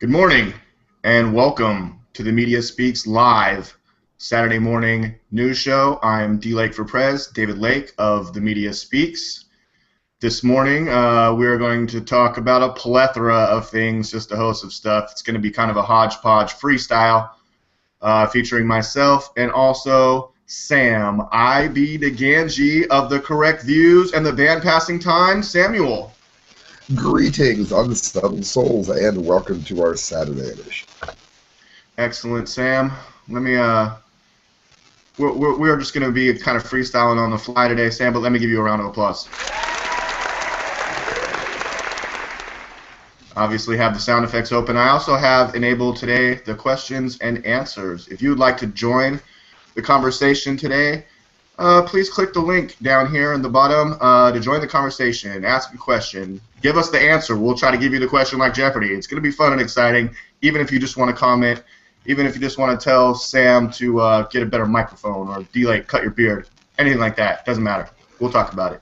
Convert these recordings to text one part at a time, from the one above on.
Good morning and welcome to the Media Speaks Live Saturday morning news show. I'm DLAKE for PREZ, David Lake of the Media Speaks. This morning we are going to talk about a plethora of things, just a host of stuff. It's going to be kind of a hodgepodge freestyle featuring myself and also Sam, I.B. DiGangi of the Correct Views and the Band Passing Time, Samuel. Greetings, unsettled souls, and welcome to our Saturday edition. Excellent, Sam. Let me, we're just going to be kind of freestyling on the fly today, Sam, but let me give you a round of applause. Obviously have the sound effects open. I also have enabled today the questions and answers. If you would like to join the conversation today, please click the link down here in the bottom to join the conversation, ask a question, give us the answer. We'll try to give you the question like Jeopardy. It's going to be fun and exciting, even if you just want to comment, even if you just want to tell Sam to get a better microphone or D-Lake, cut your beard, anything like that. Doesn't matter. We'll talk about it,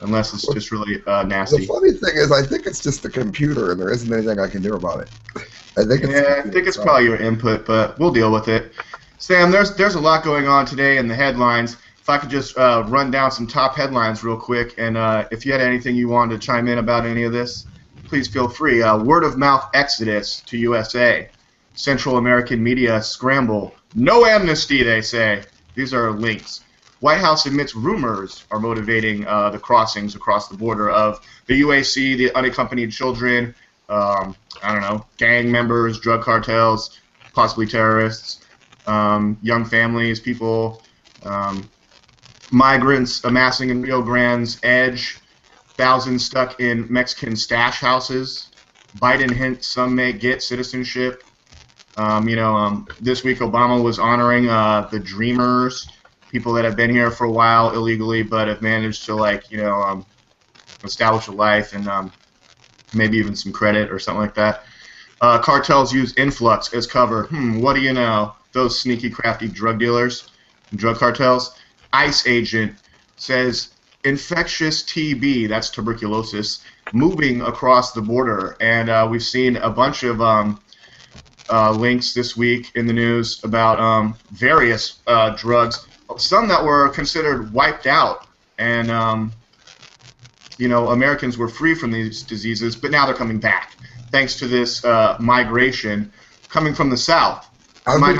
unless it's just really nasty. The funny thing is, I think it's just the computer, and there isn't anything I can do about it. I think it's probably your input, but we'll deal with it. Sam, there's a lot going on today in the headlines. If I could just run down some top headlines real quick, and if you had anything you wanted to chime in about any of this, please feel free. Word of mouth exodus to USA. Central American media scramble. No amnesty, they say. These are links. White House admits rumors are motivating the crossings across the border of the UAC, the unaccompanied children, I don't know, gang members, drug cartels, possibly terrorists. Young families, people, migrants amassing in Rio Grande's edge, thousands stuck in Mexican stash houses. Biden hints some may get citizenship. This week Obama was honoring the Dreamers, people that have been here for a while illegally but have managed to, establish a life and maybe even some credit or something like that. Cartels use influx as cover. What do you know? Those sneaky, crafty drug dealers, drug cartels. ICE agent says infectious TB, that's tuberculosis, moving across the border. And we've seen a bunch of links this week in the news about various drugs, some that were considered wiped out. And, Americans were free from these diseases, but now they're coming back, thanks to this migration coming from the South. I've been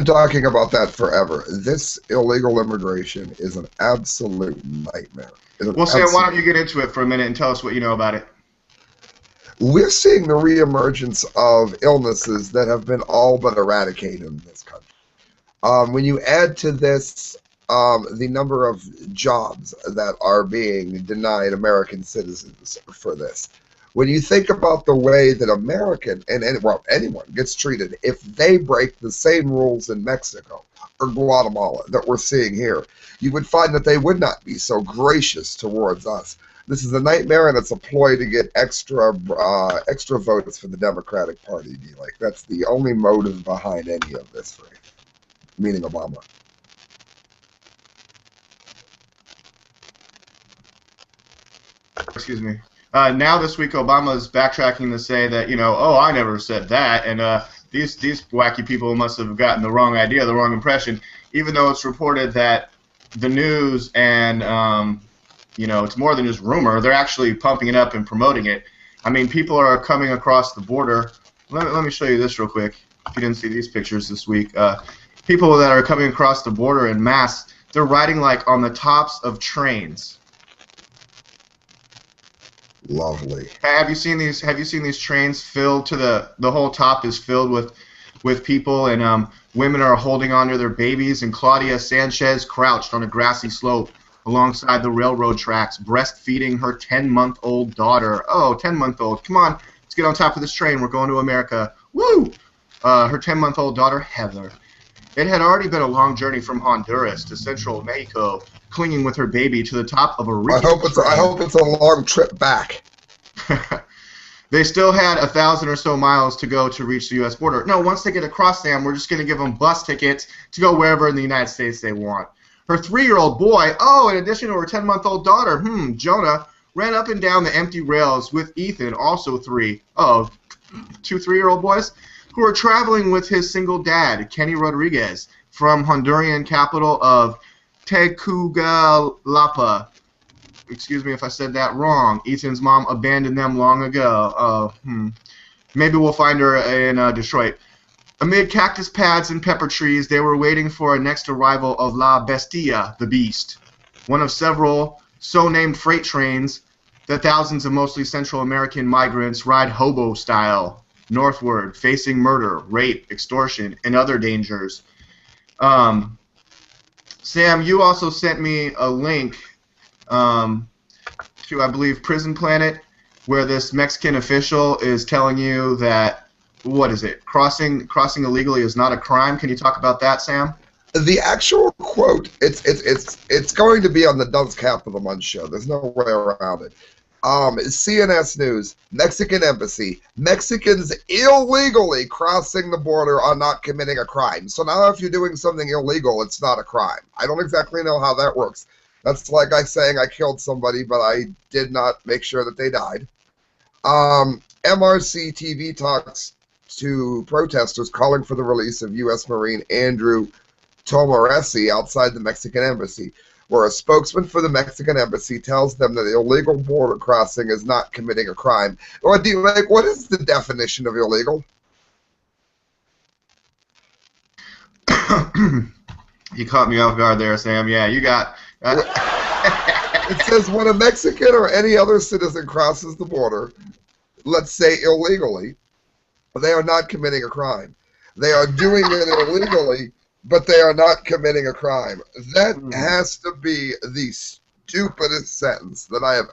talking about that forever. This illegal immigration is an absolute nightmare. Well, Sam, why don't you get into it for a minute and tell us what you know about it? We're seeing the reemergence of illnesses that have been all but eradicated in this country. When you add to this the number of jobs that are being denied American citizens for this, when you think about the way that anyone gets treated if they break the same rules in Mexico or Guatemala that we're seeing here, you would find that they would not be so gracious towards us. This is a nightmare, and it's a ploy to get extra votes for the Democratic Party. Like, that's the only motive behind any of this, for meaning Obama. Excuse me. Now this week Obama is backtracking to say that, oh, I never said that, and these wacky people must have gotten the wrong idea, the wrong impression, even though it's reported that the news and, it's more than just rumor, they're actually pumping it up and promoting it. I mean, people are coming across the border. Let me show you this real quick, if you didn't see these pictures this week. People that are coming across the border in mass, they're riding like on the tops of trains. Lovely. Have you seen these? Have you seen these trains filled to the whole top is filled with people, and women are holding onto their babies, and Claudia Sanchez crouched on a grassy slope alongside the railroad tracks, breastfeeding her 10-month-old daughter. Oh, 10-month-old! Come on, let's get on top of this train. We're going to America. Woo! Her 10-month-old daughter, Heather. It had already been a long journey from Honduras to central Mexico, clinging with her baby to the top of a ridge. I hope it's a long trip back. They still had 1,000 or so miles to go to reach the U.S. border. No, once they get across, Sam, we're just going to give them bus tickets to go wherever in the United States they want. Her 3-year-old boy, in addition to her 10-month-old daughter, Jonah, ran up and down the empty rails with Ethan, also 3. Oh, 2 3-year-old boys, who were traveling with his single dad, Kenny Rodriguez, from Honduran capital of Tegucigalpa. Excuse me if I said that wrong. Ethan's mom abandoned them long ago. Maybe we'll find her in Detroit. Amid cactus pads and pepper trees, they were waiting for a next arrival of La Bestia, the Beast, one of several so-named freight trains that thousands of mostly Central American migrants ride hobo-style northward, facing murder, rape, extortion, and other dangers. Sam, you also sent me a link to, I believe, Prison Planet, where this Mexican official is telling you that, what is it, crossing illegally is not a crime. Can you talk about that, Sam? The actual quote, it's going to be on the Dunce Cap of the Month show. There's no way around it. CNS News, Mexican Embassy, Mexicans illegally crossing the border are not committing a crime. So now if you're doing something illegal, it's not a crime. I don't exactly know how that works. That's like saying I killed somebody, but I did not make sure that they died. MRC TV talks to protesters calling for the release of U.S. Marine Andrew Tomoresi outside the Mexican Embassy, where a spokesman for the Mexican Embassy tells them that illegal border crossing is not committing a crime. Or what is the definition of illegal? You caught me off guard there, Sam. Yeah, you got... It says when a Mexican or any other citizen crosses the border, let's say illegally, they are not committing a crime. They are doing it illegally, but they are not committing a crime. That has to be the stupidest sentence that I have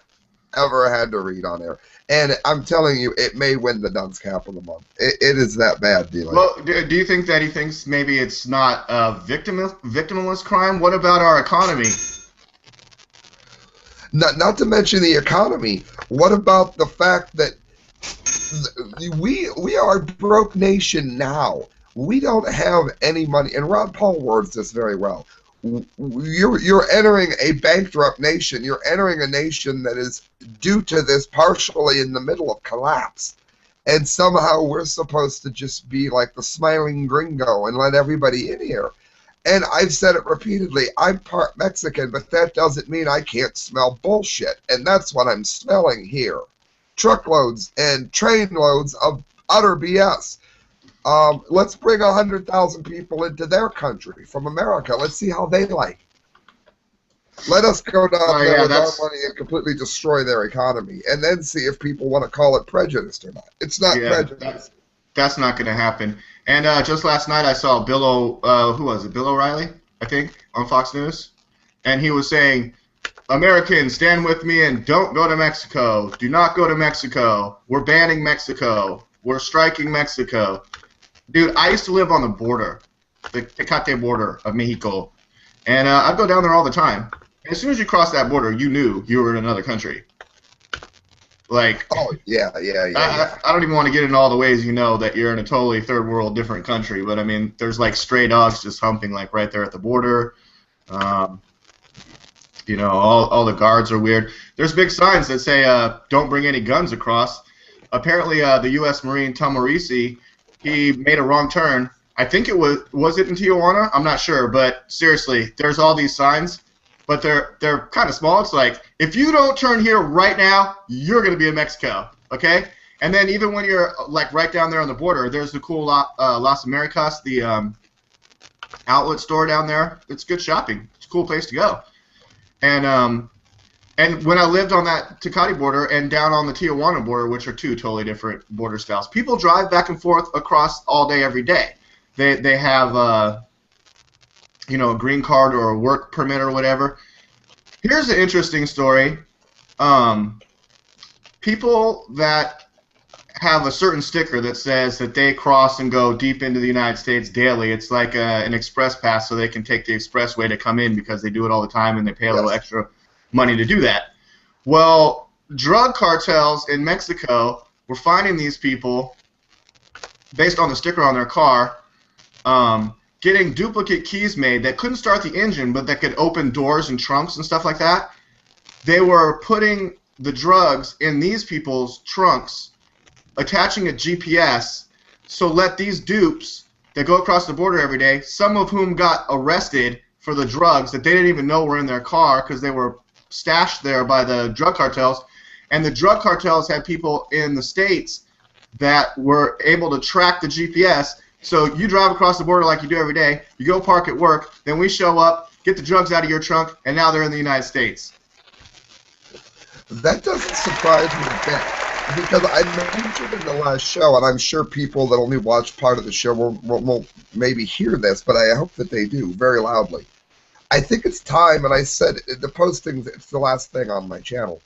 ever had to read on air. And I'm telling you, it may win the Dunce Cap of the Month. It is that bad, DLAKE. Well, do you think that he thinks maybe it's not a victimless crime? What about our economy? Not to mention the economy. What about the fact that we are a broke nation now? We don't have any money, and Ron Paul words this very well. You're entering a bankrupt nation. You're entering a nation that is, due to this, partially in the middle of collapse. And somehow we're supposed to just be like the smiling gringo and let everybody in here. And I've said it repeatedly, I'm part Mexican, but that doesn't mean I can't smell bullshit. And that's what I'm smelling here. Truckloads and trainloads of utter BS. Let's bring 100,000 people into their country from America. Let's see how they like it. Let us go down there with our money and completely destroy their economy, and then see if people want to call it prejudice or not. It's not prejudice. That's not going to happen. And just last night I saw Bill O'Reilly, I think, on Fox News, and he was saying, Americans, stand with me and don't go to Mexico. Do not go to Mexico. We're banning Mexico. We're striking Mexico. Dude, I used to live on the border, the Tecate border of Mexico, and I'd go down there all the time. And as soon as you crossed that border, you knew you were in another country. Like, oh, yeah. I don't even want to get into all the ways you know that you're in a totally third world different country, but I mean, there's like stray dogs just humping like right there at the border. You know, all the guards are weird. There's big signs that say, don't bring any guns across. Apparently, the U.S. Marine Tomoresi, he made a wrong turn. I think it was it in Tijuana? I'm not sure, but seriously, there's all these signs, but they're kind of small. It's like, if you don't turn here right now, you're going to be in Mexico, okay? And then even when you're like right down there on the border, there's the cool Las Americas, the outlet store down there. It's good shopping. It's a cool place to go. And when I lived on that Tecate border and down on the Tijuana border, which are two totally different border styles, people drive back and forth across all day, every day. They have, you know, a green card or a work permit or whatever. Here's an interesting story. People that have a certain sticker that says that they cross and go deep into the United States daily. It's like an express pass, so they can take the expressway to come in because they do it all the time and they pay a little extra money to do that. Well, drug cartels in Mexico were finding these people based on the sticker on their car, getting duplicate keys made that couldn't start the engine but that could open doors and trunks and stuff like that. They were putting the drugs in these people's trunks, attaching a GPS, so let these dupes that go across the border every day, some of whom got arrested for the drugs that they didn't even know were in their car because they were stashed there by the drug cartels, and the drug cartels had people in the states that were able to track the GPS. So you drive across the border like you do every day, you go park at work, then we show up, get the drugs out of your trunk, and now they're in the United States. That doesn't surprise me a bit, because I mentioned in the last show, and I'm sure people that only watch part of the show will maybe hear this, but I hope that they do very loudly. I think it's time, and I said the posting, it's the last thing on my channel.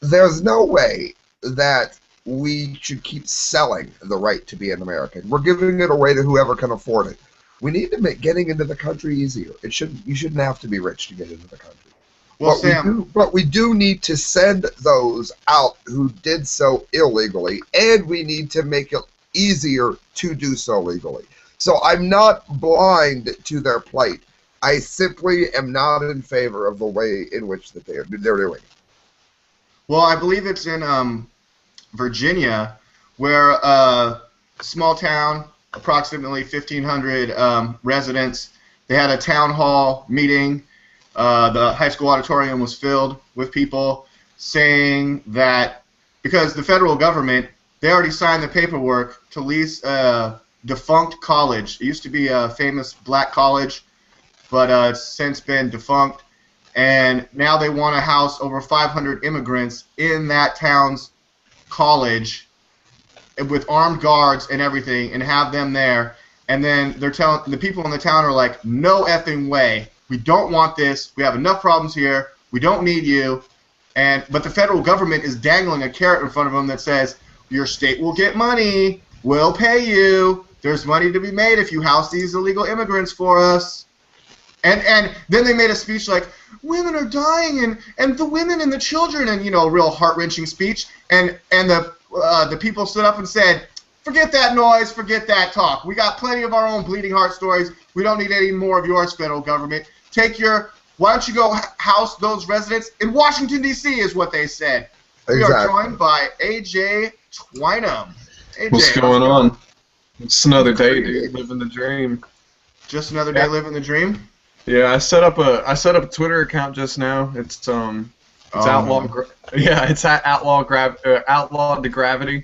There's no way that we should keep selling the right to be an American. We're giving it away to whoever can afford it. We need to make getting into the country easier. You shouldn't have to be rich to get into the country. Well, Sam, but we do need to send those out who did so illegally, and we need to make it easier to do so legally. So I'm not blind to their plight. I simply am not in favor of the way in which that they're doing it. Well, I believe it's in Virginia, where a small town, approximately 1,500 residents, they had a town hall meeting. The high school auditorium was filled with people saying that because the federal government, they already signed the paperwork to lease a defunct college. It used to be a famous black college, but it's since been defunct. And now they want to house over 500 immigrants in that town's college with armed guards and everything, and have them there. And then they're telling the people in the town are like, no effing way. We don't want this. We have enough problems here. We don't need you. But the federal government is dangling a carrot in front of them that says, your state will get money. We'll pay you. There's money to be made if you house these illegal immigrants for us. And then they made a speech like, women are dying, and the women and the children, and, you know, a real heart-wrenching speech. And the people stood up and said, forget that noise, forget that talk. We got plenty of our own bleeding heart stories. We don't need any more of yours, federal government. Why don't you go house those residents in Washington, D.C., is what they said. Exactly. We are joined by A.J. Twinam. AJ, what's going on? It's another day, dude. Living the dream. Just another day living the dream? Yeah, I set up a Twitter account just now. It's Outlaw. Yeah, it's at OutlawDaGravity.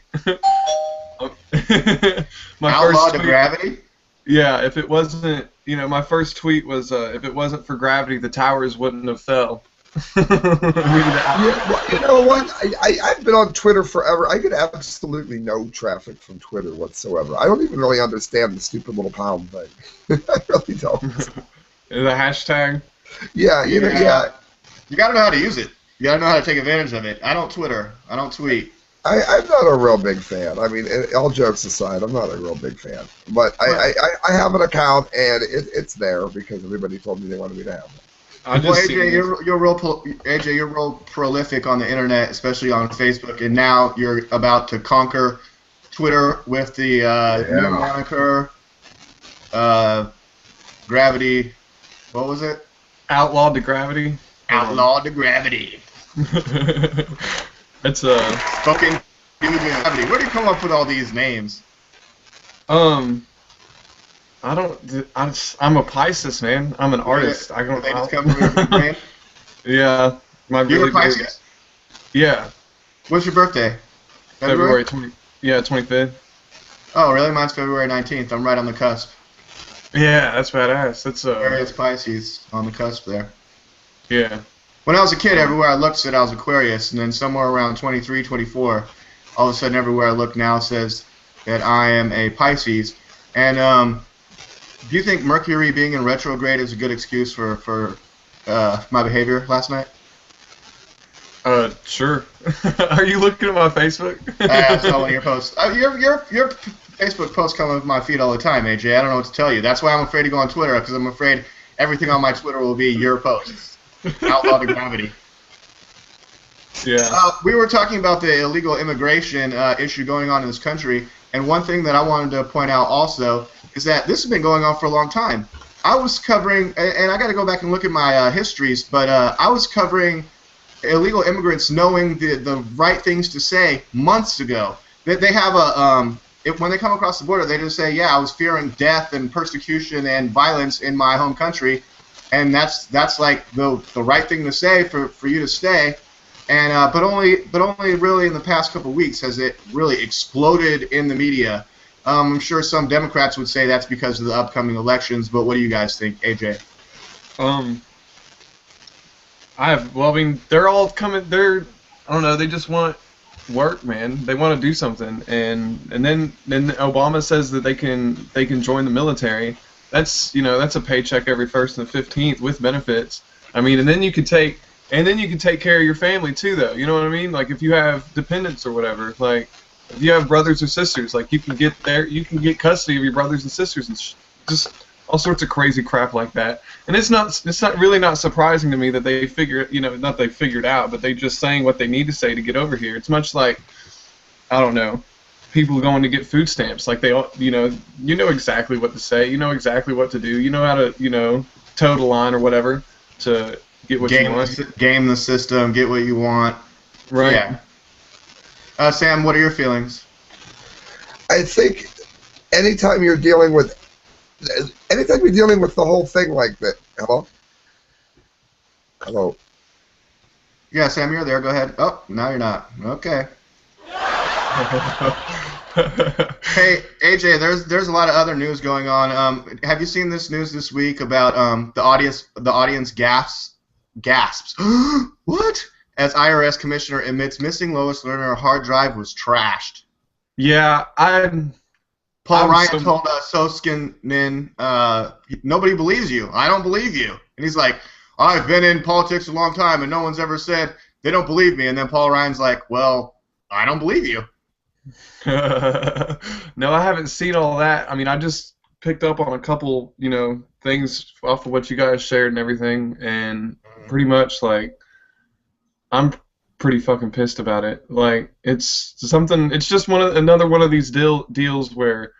OutlawDaGravity? Yeah, if it wasn't, my first tweet was, if it wasn't for gravity, the towers wouldn't have fell. Yeah, well, you know what? I've been on Twitter forever. I get absolutely no traffic from Twitter whatsoever. I don't even really understand the stupid little pound thing. I really don't. The hashtag? Yeah. You gotta know how to use it. You gotta know how to take advantage of it. I don't Twitter. I don't tweet. I'm not a real big fan. I mean, all jokes aside, I'm not a real big fan. But I have an account, and it's there because everybody told me they wanted me to have it. Well, AJ, you're real prolific on the internet, especially on Facebook, and now you're about to conquer Twitter with the new moniker, Gravity. What was it? OutlawDaGravity. OutlawDaGravity. It's fucking gravity. Where do you come up with all these names? I'm a Pisces, man. I'm an artist. They just come from your brain? Yeah. You're a Pisces? Yeah. What's your birthday? February 25th. Oh, really? Mine's February 19th. I'm right on the cusp. Yeah, that's badass. That's Aquarius Pisces on the cusp there. Yeah. When I was a kid, everywhere I looked said I was Aquarius, and then somewhere around 23, 24, all of a sudden everywhere I look now says that I am a Pisces. And do you think Mercury being in retrograde is a good excuse for my behavior last night? Sure. Are you looking at my Facebook? I saw one of your posts. Your Facebook posts come up my feed all the time, AJ. I don't know what to tell you. That's why I'm afraid to go on Twitter, because I'm afraid everything on my Twitter will be your posts. OutlawDaGravity. Yeah. We were talking about the illegal immigration issue going on in this country, and one thing that I wanted to point out also is that this has been going on for a long time. I was covering, and I got to go back and look at my histories, but I was covering illegal immigrants knowing the right things to say months ago. They have a when they come across the border, they just say, yeah, I was fearing death and persecution and violence in my home country, and that's like the right thing to say for you to stay. And but only really in the past couple of weeks has it really exploded in the media. I'm sure some Democrats would say that's because of the upcoming elections, but what do you guys think, AJ? Well, I mean, they're all coming. I don't know. They just want work, man. They want to do something, and then Obama says that they can join the military. That's that's a paycheck every 1st and the 15th with benefits. I mean, and then you could take care of your family too, though. You know what I mean? Like if you have dependents or whatever, like if you have brothers or sisters, like you can get custody of your brothers and sisters and just all sorts of crazy crap like that. And it's not really not surprising to me that they not they figured out, but they just saying what they need to say to get over here. It's much like, I don't know, people going to get food stamps. Like they all, you know exactly what to say, you know exactly what to do, you know how to, toe the line or whatever to get what you want. Game the system, get what you want. Right. Yeah. Sam, what are your feelings? I think anytime you're dealing with the whole thing like that. Hello? Yeah, Sam, you're there. Go ahead. Oh, now you're not. Okay. Hey, AJ, there's a lot of other news going on. Have you seen this news this week about the audience gasps? What? As IRS commissioner admits missing Lois Lerner hard drive was trashed. Yeah, Paul Ryan told Soskinen, nobody believes you. I don't believe you. And he's like, I've been in politics a long time, and no one's ever said they don't believe me. And then Paul Ryan's like, well, I don't believe you. No, I haven't seen all that. I mean, I just picked up on a couple, things off of what you guys shared and everything, and pretty much, like, I'm pretty fucking pissed about it. Like, it's just another one of these deals where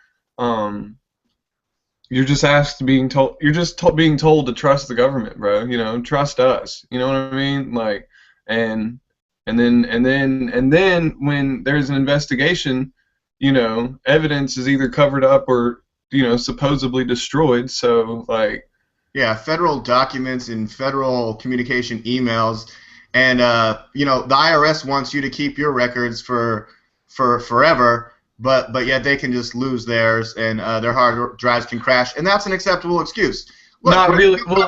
you're just being told to trust the government, bro. Trust us. You know what I mean? Like, and then when there's an investigation, evidence is either covered up or supposedly destroyed. So like, yeah, federal documents and federal communication emails, and the IRS wants you to keep your records for forever. But yet they can just lose theirs, and their hard drives can crash, and that's an acceptable excuse. Look, not really. When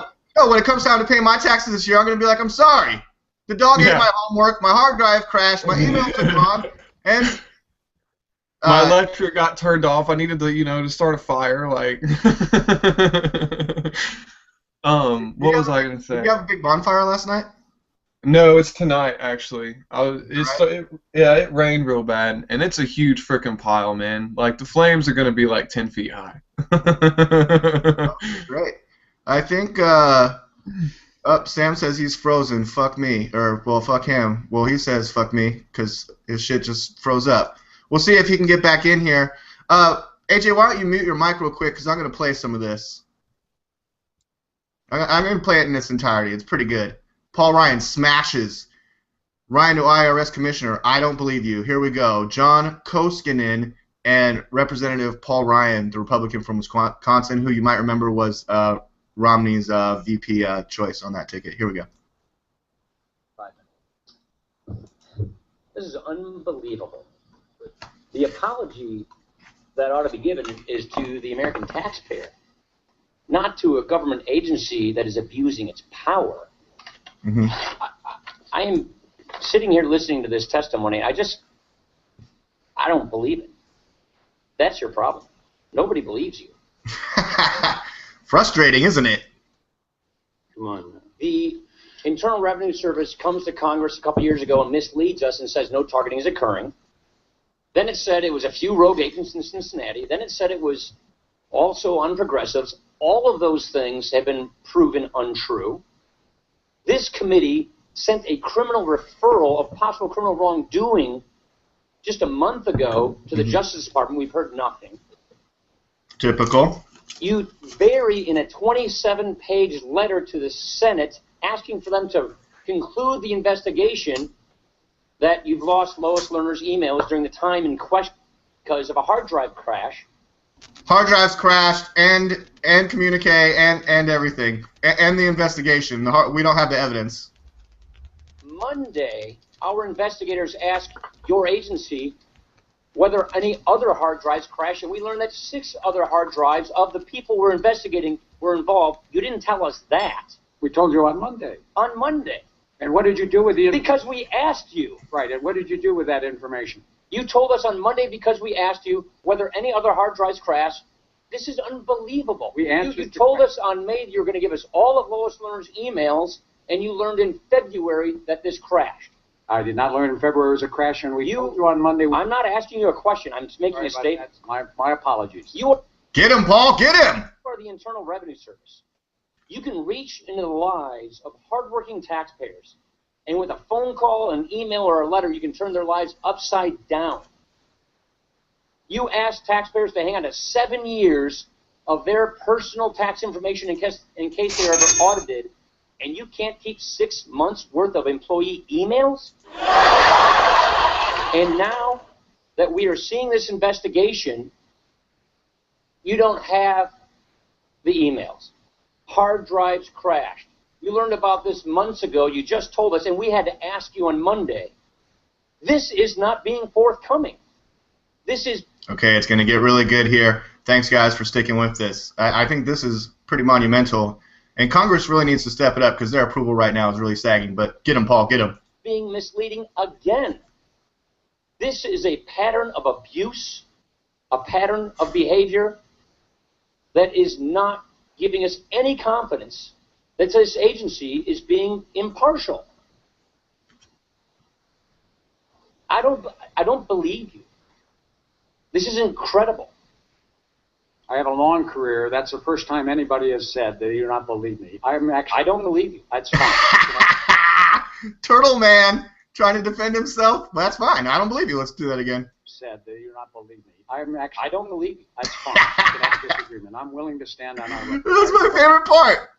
it comes time to pay my taxes this year, I'm going to be like, I'm sorry. The dog ate my homework, my hard drive crashed, my emails are gone, and my electric got turned off. I needed to, to start a fire. Like, what was I going to say? Did you have a big bonfire last night? No, it's tonight actually. It rained real bad, and it's a huge frickin' pile, man. Like the flames are gonna be like 10 feet high. Great. I think Sam says he's frozen. Fuck me, or well, fuck him. Well, he says fuck me because his shit just froze up. We'll see if he can get back in here. AJ, why don't you mute your mic real quick because I'm gonna play some of this. I'm gonna play it in its entirety. It's pretty good. Paul Ryan smashes Ryan to IRS commissioner. I don't believe you. Here we go. John Koskinen and Representative Paul Ryan, the Republican from Wisconsin, who you might remember was Romney's VP choice on that ticket. Here we go. This is unbelievable. The apology that ought to be given is to the American taxpayer, not to a government agency that is abusing its power. Mm-hmm. I am sitting here listening to this testimony. I don't believe it. That's your problem. Nobody believes you. Frustrating, isn't it? Come on. The Internal Revenue Service comes to Congress a couple years ago and misleads us and says no targeting is occurring. Then it said it was a few rogue agents in Cincinnati. Then it said it was also on progressives. All of those things have been proven untrue. This committee sent a criminal referral of possible criminal wrongdoing just a month ago to the Justice Department. We've heard nothing. Typical. You bury in a 27-page letter to the Senate asking for them to conclude the investigation that you've lost Lois Lerner's emails during the time in question because of a hard drive crash. Hard drives crashed, and communique, and everything, and the investigation. We don't have the evidence. Monday, our investigators asked your agency whether any other hard drives crashed, and we learned that 6 other hard drives of the people we're investigating were involved. You didn't tell us that. We told you on Monday. On Monday. And what did you do with the information? Because we asked you. Right, and what did you do with that information? You told us on Monday because we asked you whether any other hard drives crashed. This is unbelievable. We answered you told us on May that you were going to give us all of Lois Lerner's emails, and you learned in February that this crashed. I did not learn in February it was a crash, and we told you on Monday. I'm not asking you a question. I'm just making a statement. My apologies. Get him, Paul. Get him. For the Internal Revenue Service, you can reach into the lives of hardworking taxpayers, and with a phone call, an email, or a letter, you can turn their lives upside down. You asked taxpayers to hang on to 7 years of their personal tax information in case they're ever audited, and you can't keep 6 months' worth of employee emails? And now that we are seeing this investigation, you don't have the emails. Hard drives crashed. You learned about this months ago. You just told us, and we had to ask you on Monday. This is not being forthcoming. This is... Okay, it's going to get really good here. Thanks, guys, for sticking with this. I think this is pretty monumental, and Congress really needs to step it up because their approval right now is really sagging. But get him, Paul, get him. Being misleading again. This is a pattern of abuse, a pattern of behavior that is not giving us any confidence that this agency is being impartial. I don't believe you. This is incredible. I have a long career. That's the first time anybody has said that you do not believe me. I don't believe you. That's fine. Turtle Man trying to defend himself. That's fine. I don't believe you. Let's do that again. Said that you do not believe me. I don't believe you. That's fine. We can have a disagreement. I'm willing to stand on our record. That's my favorite part.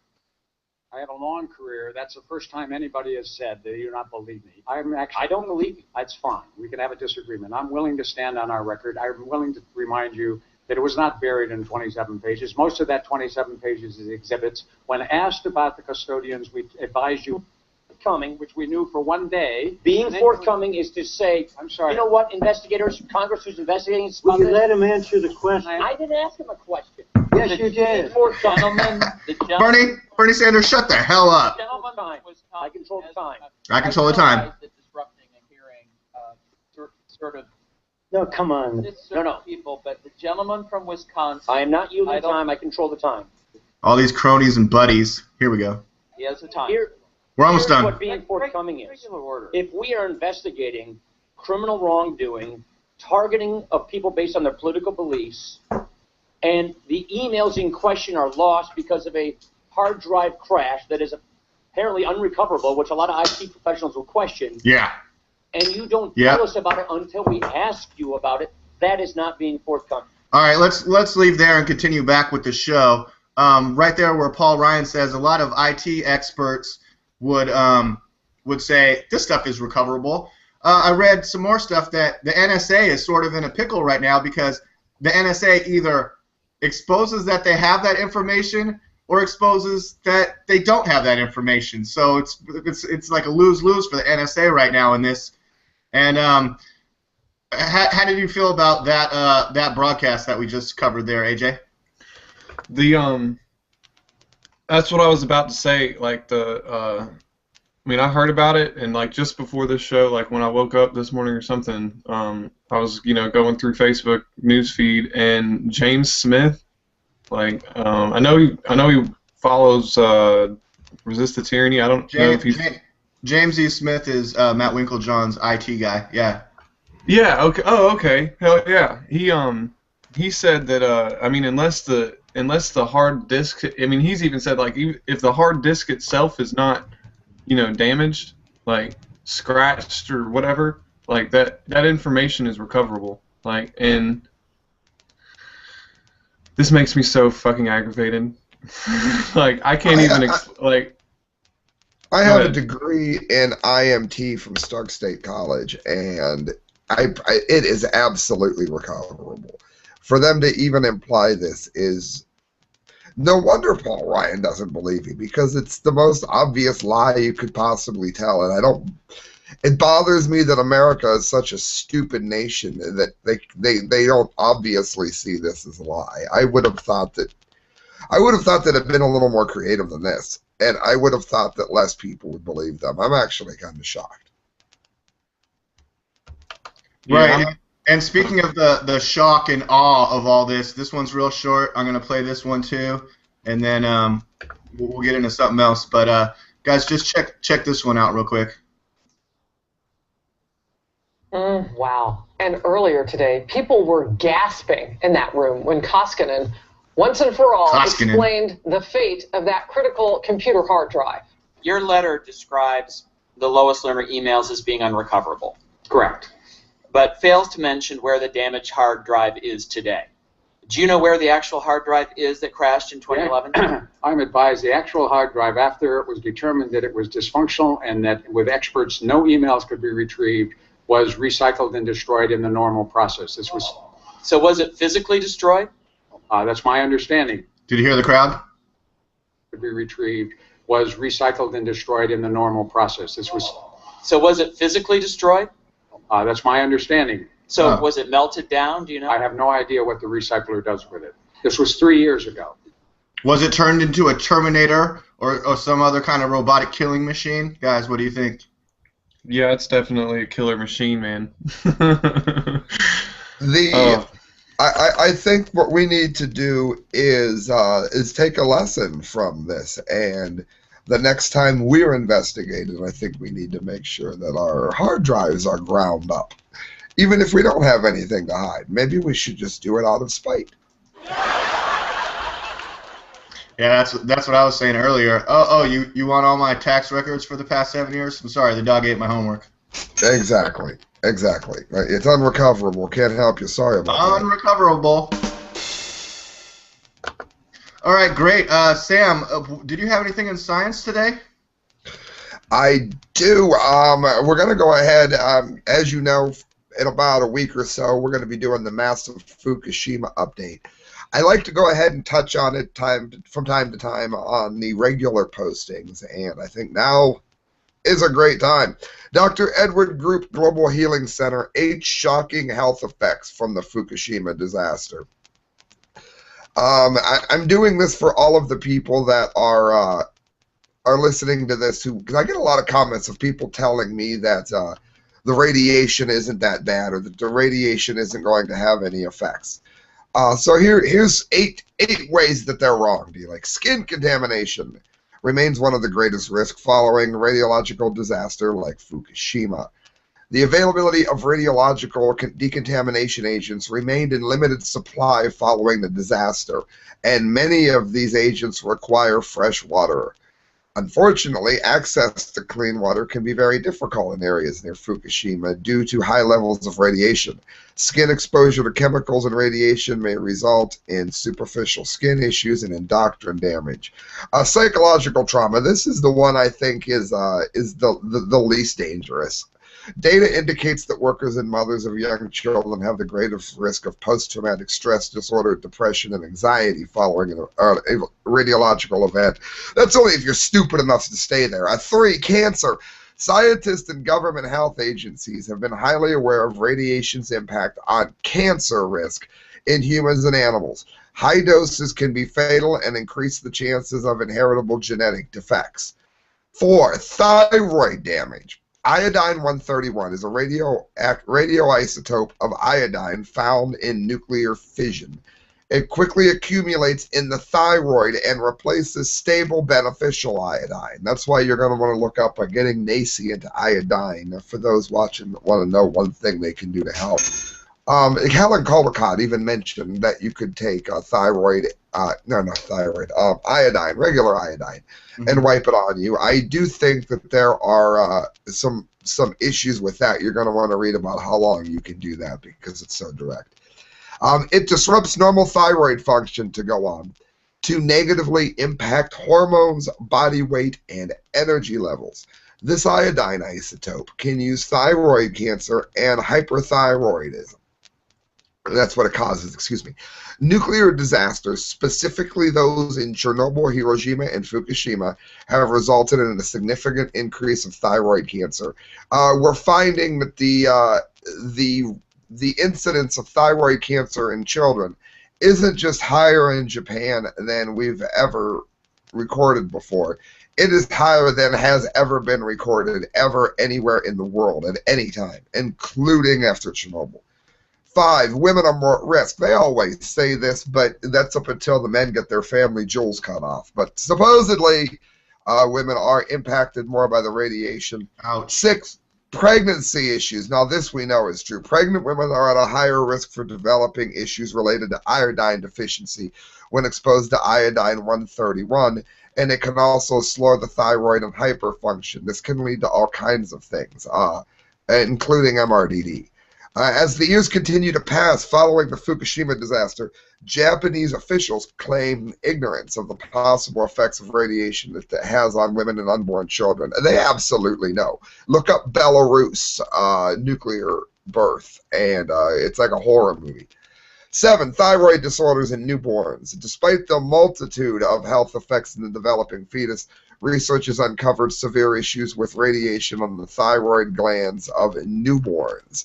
I have a long career. That's the first time anybody has said that you do not believe me. I don't believe you. That's fine. We can have a disagreement. I'm willing to stand on our record. I'm willing to remind you that it was not buried in 27 pages. Most of that 27 pages is exhibits. When asked about the custodians, we advised you forthcoming, which we knew for 1 day. Being forthcoming is to say, I'm sorry. You know what, investigators, Congress who's investigating... Will you let him answer the question? I didn't ask him a question. Yes, you did. Bernie Sanders, shut the hell up. I control the time. I control the time. Disrupting a hearing, sort of. No, come on. No. People, but the gentleman from Wisconsin. I am not yielding time. I control the time. All these cronies and buddies. Here we go. He has the time. We're almost done. What being forthcoming is. If we are investigating criminal wrongdoing, targeting of people based on their political beliefs, and the emails in question are lost because of a hard drive crash that is apparently unrecoverable, which a lot of IT professionals will question. Yeah. And you don't tell us about it until we ask you about it. That is not being forthcoming. All right, let's leave there and continue back with the show. Right there where Paul Ryan says a lot of IT experts would say this stuff is recoverable. I read some more stuff that the NSA is sort of in a pickle right now because the NSA either exposes that they have that information or exposes that they don't have that information. So it's like a lose-lose for the NSA right now in this. And how did you feel about that broadcast that we just covered there, AJ? That's what I was about to say. Like I mean, I heard about it, and like just before this show, like when I woke up this morning or something, I was going through Facebook newsfeed, and James Smith, like I know he follows Resist the Tyranny. I don't know if he's James E. Smith is Matt Winklejohn's IT guy. Yeah. Yeah. Okay. Oh, okay. Hell yeah. He said that I mean, unless the hard disk, I mean, he's even said like if the hard disk itself is not damaged, like scratched or whatever, like that information is recoverable. Like, and this makes me so fucking aggravated. Like, I can't even like. I have a degree in IMT from Stark State College, and it is absolutely recoverable. For them to even imply this is no wonder Paul Ryan doesn't believe me, because it's the most obvious lie you could possibly tell, and it bothers me that America is such a stupid nation that they don't obviously see this as a lie. I would have thought that it had been a little more creative than this, and I would have thought that less people would believe them. I'm actually kind of shocked. Right. Yeah. And speaking of the shock and awe of all this, this one's real short. I'm going to play this one too, and then we'll get into something else. But guys, just check this one out real quick. Wow. And earlier today, people were gasping in that room when Koskinen, once and for all, explained the fate of that critical computer hard drive. Your letter describes the Lois Lerner emails as being unrecoverable. Correct. But fails to mention where the damaged hard drive is today. Do you know where the actual hard drive is that crashed in 2011? Yeah. I'm advised the actual hard drive, after it was determined that it was dysfunctional and that with experts no emails could be retrieved, was recycled and destroyed in the normal process. This was. So was it physically destroyed? That's my understanding. Did you hear the crowd? Could be retrieved, was recycled and destroyed in the normal process. This was. So was it physically destroyed? That's my understanding. So was it melted down? Do you know? I have no idea what the recycler does with it. This was 3 years ago. Was it turned into a Terminator or some other kind of robotic killing machine? Guys, what do you think? Yeah, it's definitely a killer machine, man. I think what we need to do is take a lesson from this, and the next time we're investigated, I think we need to make sure that our hard drives are ground up, even if we don't have anything to hide. Maybe we should just do it out of spite. Yeah, that's what I was saying earlier. Oh, you want all my tax records for the past 7 years? I'm sorry, the dog ate my homework. Exactly. It's unrecoverable. Can't help you. Sorry about that. Unrecoverable. All right, great. Sam, did you have anything in science today? I do. We're going to go ahead. As you know, in about a week or so, we're going to be doing the massive Fukushima update. I like to go ahead and touch on it from time to time on the regular postings, and I think now is a great time. Dr. Edward Group Global Healing Center, 8 shocking health effects from the Fukushima disaster. I'm doing this for all of the people that are listening to this, because I get a lot of comments of people telling me that the radiation isn't that bad, or that the radiation isn't going to have any effects. So here's eight ways that they're wrong. Like skin contamination remains one of the greatest risks following radiological disaster like Fukushima. The availability of radiological decontamination agents remained in limited supply following the disaster, and many of these agents require fresh water. Unfortunately, access to clean water can be very difficult in areas near Fukushima due to high levels of radiation. Skin exposure to chemicals and radiation may result in superficial skin issues and endocrine damage. Psychological trauma. This is the one I think is the least dangerous. Data indicates that workers and mothers of young children have the greatest risk of post-traumatic stress disorder, depression, and anxiety following a radiological event. That's only if you're stupid enough to stay there. 3, cancer. Scientists and government health agencies have been highly aware of radiation's impact on cancer risk in humans and animals. High doses can be fatal and increase the chances of inheritable genetic defects. 4, thyroid damage. Iodine-131 is a radioisotope of iodine found in nuclear fission. It quickly accumulates in the thyroid and replaces stable beneficial iodine. That's why you're going to want to look up getting nascent iodine for those watching that want to know one thing they can do to help. Helen Caldicott even mentioned that you could take iodine, regular iodine, and wipe it on you. I do think that there are some issues with that. You're going to want to read about how long you can do that because it's so direct. It disrupts normal thyroid function to go on. to negatively impact hormones, body weight, and energy levels. This iodine isotope can use thyroid cancer and hyperthyroidism. That's what it causes, excuse me. Nuclear disasters, specifically those in Chernobyl, Hiroshima, and Fukushima, have resulted in a significant increase of thyroid cancer. We're finding that the incidence of thyroid cancer in children isn't just higher in Japan than we've ever recorded before. It is higher than has ever been recorded ever anywhere in the world at any time, including after Chernobyl. 5, women are more at risk. They always say this, but that's up until the men get their family jewels cut off. But supposedly, women are impacted more by the radiation. Ouch. 6, pregnancy issues. Now, this we know is true. Pregnant women are at a higher risk for developing issues related to iodine deficiency when exposed to iodine-131, and it can also slow the thyroid and hyperfunction. This can lead to all kinds of things, including MRDD. As the years continue to pass following the Fukushima disaster, Japanese officials claim ignorance of the possible effects of radiation that it has on women and unborn children. They absolutely know. Look up Belarus nuclear birth, and it's like a horror movie. 7, thyroid disorders in newborns. Despite the multitude of health effects in the developing fetus, research has uncovered severe issues with radiation on the thyroid glands of newborns.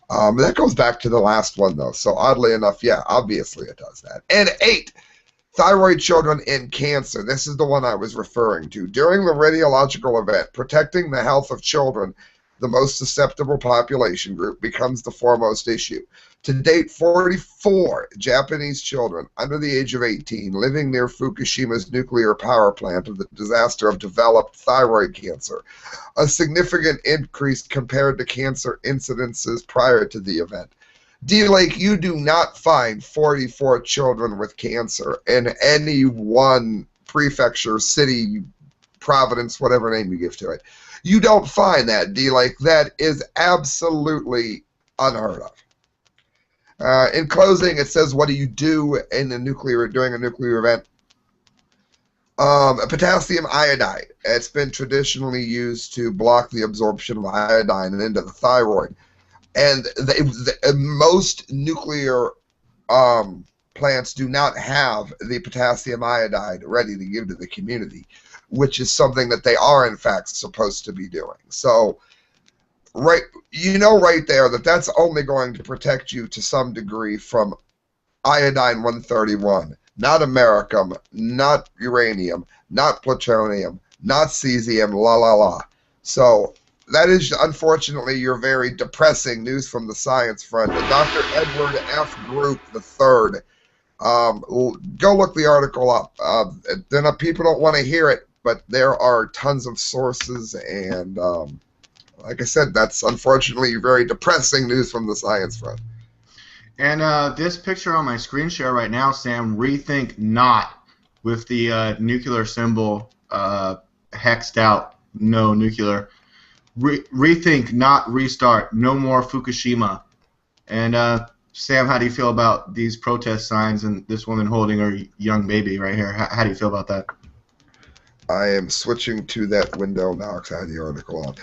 That goes back to the last one, though. So oddly enough, yeah, obviously it does that. And 8, thyroid children in cancer. This is the one I was referring to. During the radiological event, protecting the health of children, the most susceptible population group, becomes the foremost issue. To date, 44 Japanese children under the age of 18 living near Fukushima's nuclear power plant of the disaster have developed thyroid cancer, a significant increase compared to cancer incidences prior to the event. DLAKE, you do not find 44 children with cancer in any one prefecture, city, province, whatever name you give to it. You don't find that, DLAKE. That is absolutely unheard of. In closing, it says, what do you do in during a nuclear event? Potassium iodide. It's been traditionally used to block the absorption of iodine into the thyroid. And most nuclear plants do not have the potassium iodide ready to give to the community, which is something that they are, in fact, supposed to be doing. So, right there that that's only going to protect you to some degree from iodine-131, not americium, not uranium, not plutonium, not cesium, So that is, unfortunately, your very depressing news from the science front. Dr. Edward F. Group III, go look the article up. People don't want to hear it, but there are tons of sources, and like I said, that's unfortunately very depressing news from the science front. And this picture on my screen share right now, Sam, rethink not with the nuclear symbol hexed out, no nuclear. Rethink not restart, no more Fukushima. And Sam, how do you feel about these protest signs and this woman holding her young baby right here? How do you feel about that? I am switching to that window now because I had the article on.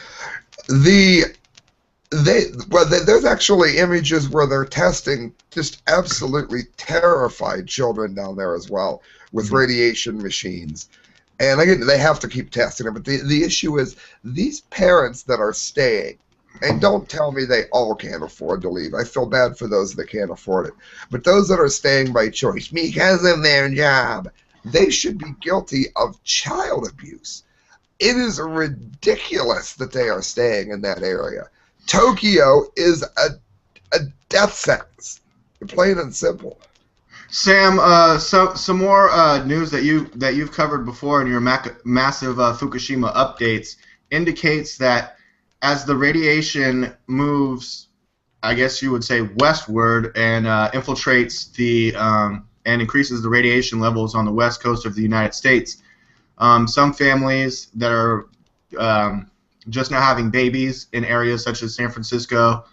There's actually images where they're testing just absolutely terrified children down there as well with radiation machines. And again, they have to keep testing it. But the issue is these parents that are staying, and don't tell me they all can't afford to leave. I feel bad for those that can't afford it. But those that are staying by choice because of their job, they should be guilty of child abuse. It is ridiculous that they are staying in that area. Tokyo is a death sentence, plain and simple. Sam, some more news that you've covered before in your massive Fukushima updates indicates that as the radiation moves, I guess you would say westward, and infiltrates the and increases the radiation levels on the west coast of the United States, some families that are just now having babies in areas such as San Francisco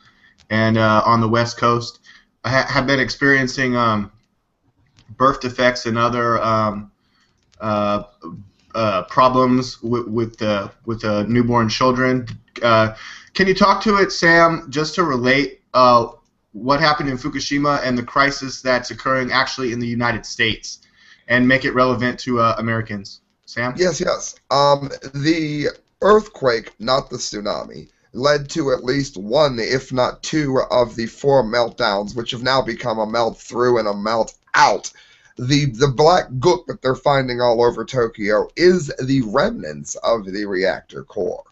and on the west coast have been experiencing birth defects and other problems with newborn children. Can you talk to it, Sam, just to relate what happened in Fukushima and the crisis that's occurring actually in the United States, and make it relevant to Americans? Sam? Yes. The earthquake, not the tsunami, led to at least one, if not two, of the 4 meltdowns, which have now become a melt through and a melt out. The black gook that they're finding all over Tokyo is the remnants of the reactor core.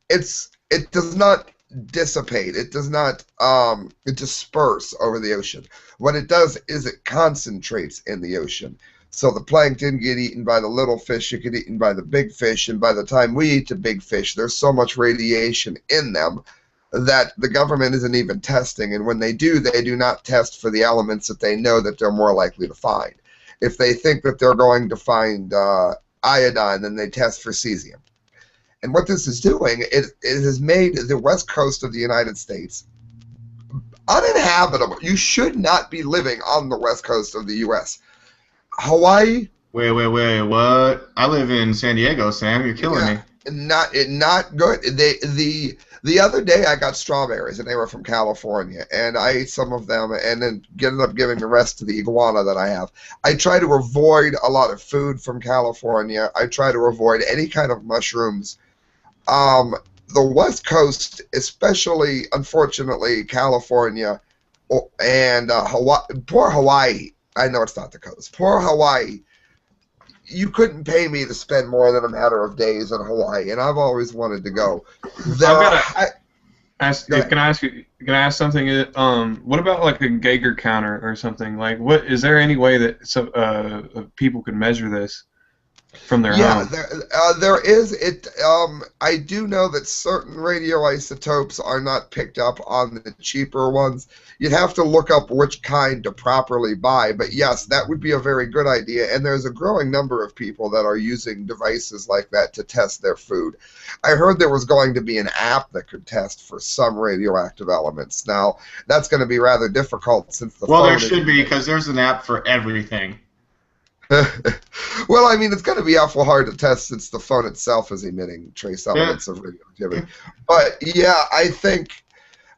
It does not dissipate. It does not disperse over the ocean. What it does is it concentrates in the ocean. So the plankton get eaten by the little fish, it get eaten by the big fish, and by the time we eat the big fish, there's so much radiation in them that the government isn't even testing. And when they do not test for the elements that they know that they're more likely to find. If they think that they're going to find iodine, then they test for cesium. And what this is doing, it has made the west coast of the United States uninhabitable. You should not be living on the west coast of the U.S. Hawaii. Wait, what? I live in San Diego, Sam. You're killing me. Not good. The other day I got strawberries, and they were from California, and I ate some of them, and then ended up giving the rest to the iguana that I have. I try to avoid a lot of food from California. I try to avoid any kind of mushrooms. The West Coast, especially, unfortunately, California and Hawaii, poor Hawaii. I know it's not the coast. Poor Hawaii. You couldn't pay me to spend more than a matter of days in Hawaii, and I've always wanted to go. Can I ask something? What about like a Geiger counter or something? Like, what is there any way that people could measure this from their home? There is. I do know that certain radioisotopes are not picked up on the cheaper ones. You'd have to look up which kind to properly buy, but yes, that would be a very good idea, and there's a growing number of people that are using devices like that to test their food. I heard there was going to be an app that could test for some radioactive elements. Now, that's going to be rather difficult since the phone there should be, because there's an app for everything. Well, I mean, it's going to be awful hard to test since the phone itself is emitting trace elements of radioactivity. But yeah, I think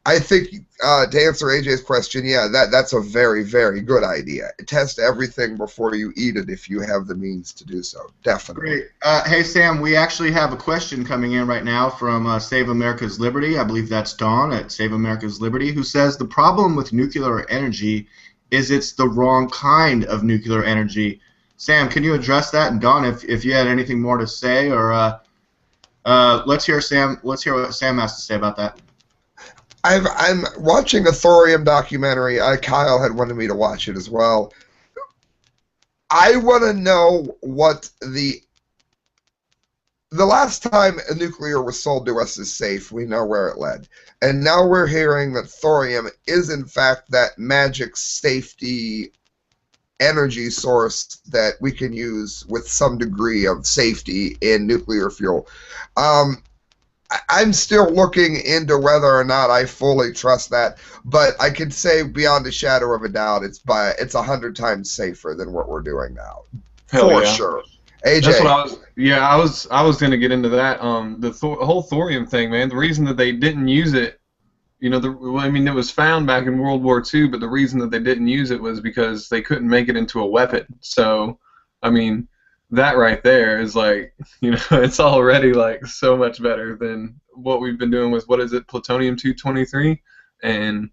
to answer AJ's question, yeah, that's a very, very good idea. Test everything before you eat it if you have the means to do so. Definitely. Great. Hey, Sam, we actually have a question coming in right now from Save America's Liberty. I believe that's Dawn at Save America's Liberty, who says the problem with nuclear energy is it's the wrong kind of nuclear energy. Sam, can you address that? And Dawn, if you had anything more to say, or let's hear Sam. Let's hear what Sam has to say about that. I'm watching a Thorium documentary. Kyle had wanted me to watch it as well. I want to know what the last time a nuclear was sold to us as safe, we know where it led. And now we're hearing that thorium is in fact that magic safety energy source that we can use with some degree of safety in nuclear fuel. I'm still looking into whether or not I fully trust that, but I can say beyond a shadow of a doubt it's 100 times safer than what we're doing now. For sure. AJ. That's what I was going to get into that. The whole thorium thing, man. The reason that they didn't use it, it was found back in World War II, but the reason that they didn't use it was because they couldn't make it into a weapon. So, I mean, that right there is like, it's already like so much better than what we've been doing with, what is it, plutonium-223, and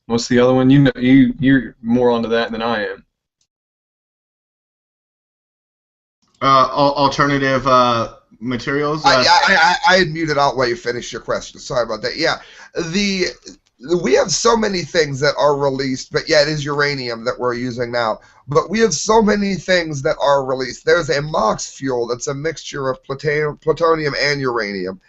what's the other one? You're more onto that than I am. Alternative materials. I had muted out while you finished your question. Sorry about that. Yeah, we have so many things that are released, but yeah, it is uranium that we're using now. But we have so many things that are released. There's a MOX fuel that's a mixture of plutonium and uranium.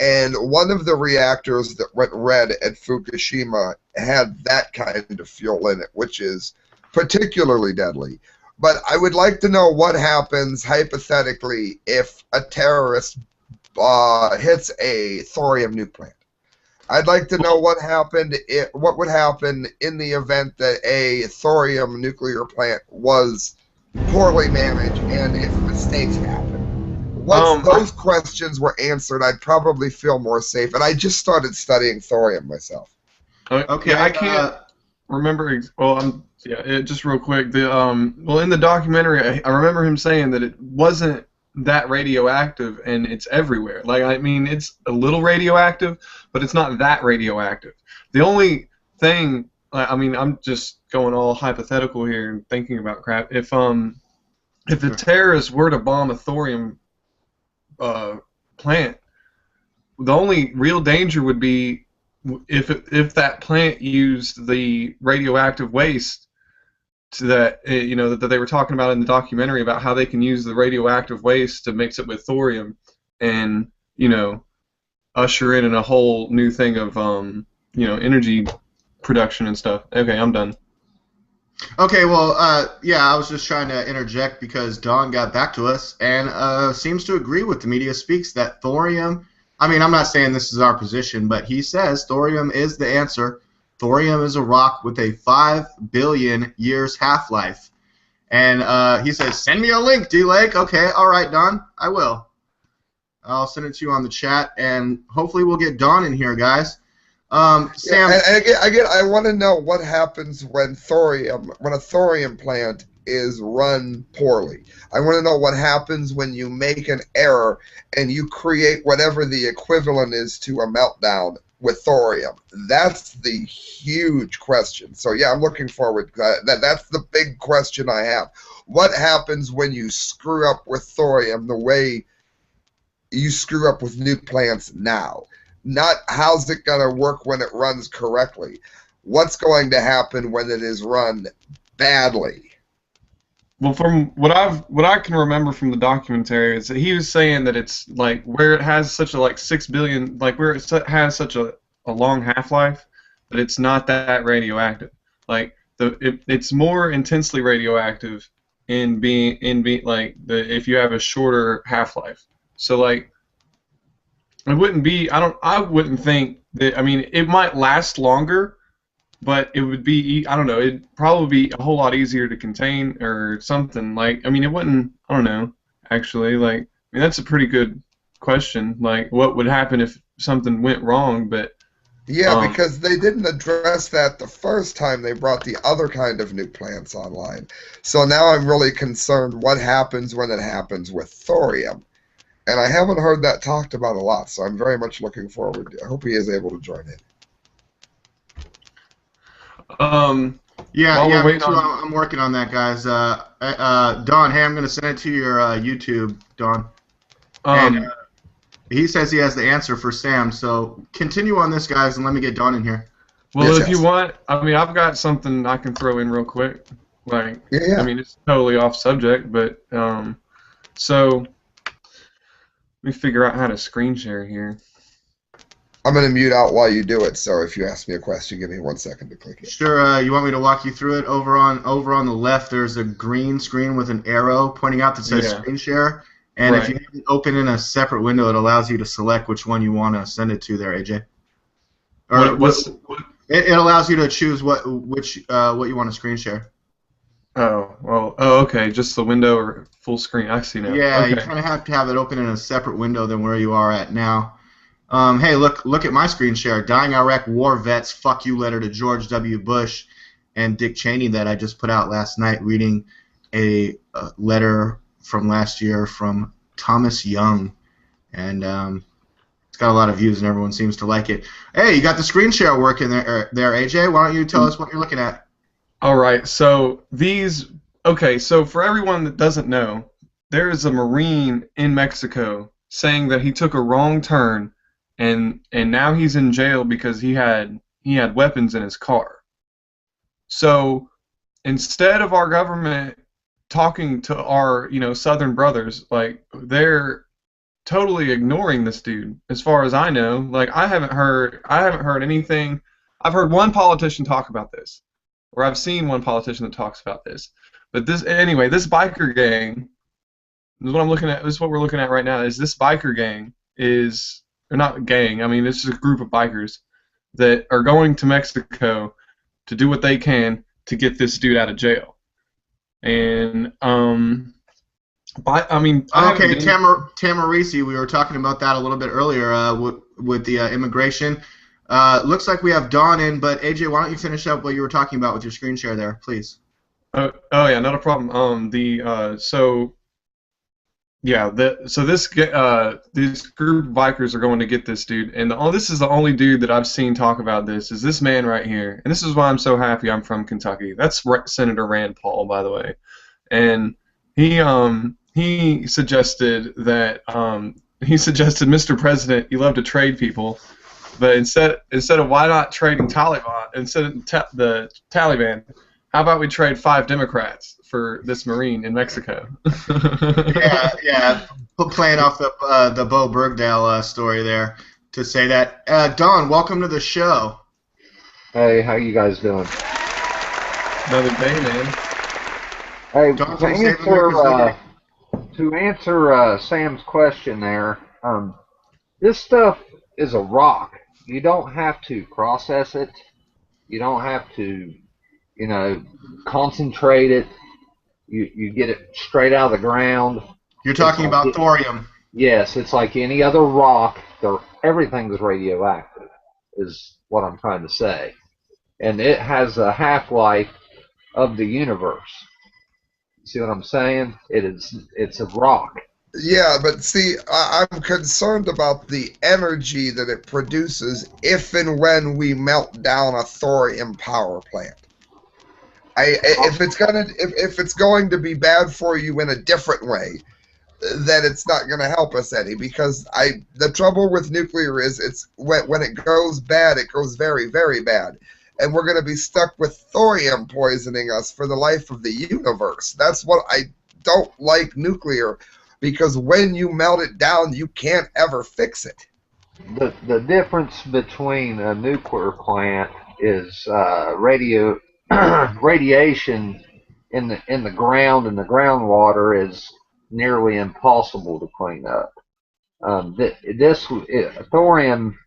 And one of the reactors that went red at Fukushima had that kind of fuel in it, which is particularly deadly. But I would like to know what happens, hypothetically, if a terrorist hits a thorium nuke plant. I'd like to know what happened. What would happen in the event that a thorium nuclear plant was poorly managed, and if mistakes happened? Once those questions were answered, I'd probably feel more safe. And I just started studying thorium myself. Okay, yeah, I can't remember. Well, just real quick. Well, in the documentary, I remember him saying that it wasn't that radioactive, and it's everywhere. Like, I mean, it's a little radioactive, but it's not that radioactive. The only thing, I mean, I'm just going all hypothetical here and thinking about crap. If the terrorists were to bomb a thorium plant, the only real danger would be if that plant used the radioactive waste that that they were talking about in the documentary, about how they can use the radioactive waste to mix it with thorium and usher in a whole new thing of energy production and stuff. Okay, I'm done. Okay, well, yeah, I was just trying to interject because Don got back to us and seems to agree with the media speaks that thorium, I mean, I'm not saying this is our position, but he says thorium is the answer. Thorium is a rock with a 5 billion years half-life. And he says, send me a link, DLAKE. Okay, all right, Don, I will. I'll send it to you on the chat, and hopefully we'll get Don in here, guys. Sam. Yeah, and again, I want to know what happens when a thorium plant is run poorly. I want to know what happens when you make an error and you create whatever the equivalent is to a meltdown with thorium. That's the huge question. So yeah, I'm looking forward. That's the big question I have. What happens when you screw up with thorium the way you screw up with nuke plants now? Not how's it going to work when it runs correctly. What's going to happen when it is run badly? Well, from what I can remember from the documentary is that he was saying that it's like where it has such a 6 billion, like where it has such a long half-life, that it's not that radioactive. Like it's more intensely radioactive if you have a shorter half-life. So like it wouldn't be, I wouldn't think that, I mean, it might last longer, but it would be, I don't know, it'd probably be a whole lot easier to contain or something. Like, I mean, it wouldn't, I don't know, actually. Like, I mean, that's a pretty good question. Like, what would happen if something went wrong? But yeah, because they didn't address that the first time they brought the other kind of nuke plants online. So now I'm really concerned what happens when it happens with thorium. And I haven't heard that talked about a lot, so I'm very much looking forward. I hope he is able to join in. Yeah, me too. I'm working on that, guys. Don, hey, I'm going to send it to your YouTube, Don. And he says he has the answer for Sam, so continue on this, guys, and let me get Don in here. Well, if you want, I mean, I've got something I can throw in real quick. Like, yeah. I mean, it's totally off subject, but so let me figure out how to screen share here. I'm going to mute out while you do it, so if you ask me a question, give me 1 second to click it. Sure. You want me to walk you through it? Over on the left, there's a green screen with an arrow pointing out that says screen share. And if you open in a separate window, it allows you to select which one you want to send it to there, AJ. Or it allows you to choose what you want to screen share. Oh, well, okay, just the window or full screen. I see now. Yeah, okay. You kind of have to have it open in a separate window than where you are at now. Hey, look at my screen share. Dying Iraq war vets, fuck you letter to George W. Bush and Dick Cheney that I just put out last night, reading a letter from last year from Thomas Young. And it's got a lot of views and everyone seems to like it. Hey, you got the screen share working there, AJ. Why don't you tell us what you're looking at? All right, so so for everyone that doesn't know, there is a Marine in Mexico saying that he took a wrong turn and now he's in jail because he had weapons in his car. So instead of our government talking to our southern brothers, like, they're totally ignoring this dude. As far as I know, like, I haven't heard anything. I've heard one politician talk about this, or I've seen one politician that talks about this. But this biker gang is what I'm looking at. This is what we're looking at right now. Is this biker gang or not gang? I mean, it's just a group of bikers. that are going to Mexico to do what they can to get this dude out of jail. And okay, Tamarisi, we were talking about that a little bit earlier with the immigration. Looks like we have Dawn in, but AJ, why don't you finish up what you were talking about with your screen share there, please? Oh yeah, not a problem. This group of bikers are going to get this dude, and this is the only dude that I've seen talk about this. Is this man right here? And this is why I'm so happy I'm from Kentucky. That's Senator Rand Paul, by the way, and he suggested that Mr. President, you love to trade people, but instead of why not trading the Taliban, how about we trade 5 Democrats for this Marine in Mexico? yeah. Playing off the Bo Bergdahl story there to say that. Don, welcome to the show. Hey, how you guys doing? Another day, man. Hey, Don, to answer Sam's question there, this stuff is a rock. You don't have to process it. You don't have to, concentrate it. You get it straight out of the ground. You're talking about thorium. Yes, it's like any other rock. Everything's radioactive, is what I'm trying to say. And it has a half-life of the universe. See what I'm saying? It's a rock. Yeah, but see, I'm concerned about the energy that it produces if and when we melt down a thorium power plant. If it's going to be bad for you in a different way, then it's not going to help us any. Because the trouble with nuclear is it's when it goes bad, it goes very, very bad, and we're going to be stuck with thorium poisoning us for the life of the universe. That's what I don't like nuclear, because when you melt it down, you can't ever fix it. The difference between a nuclear plant is radiation in the ground and the groundwater is nearly impossible to clean up. Thorium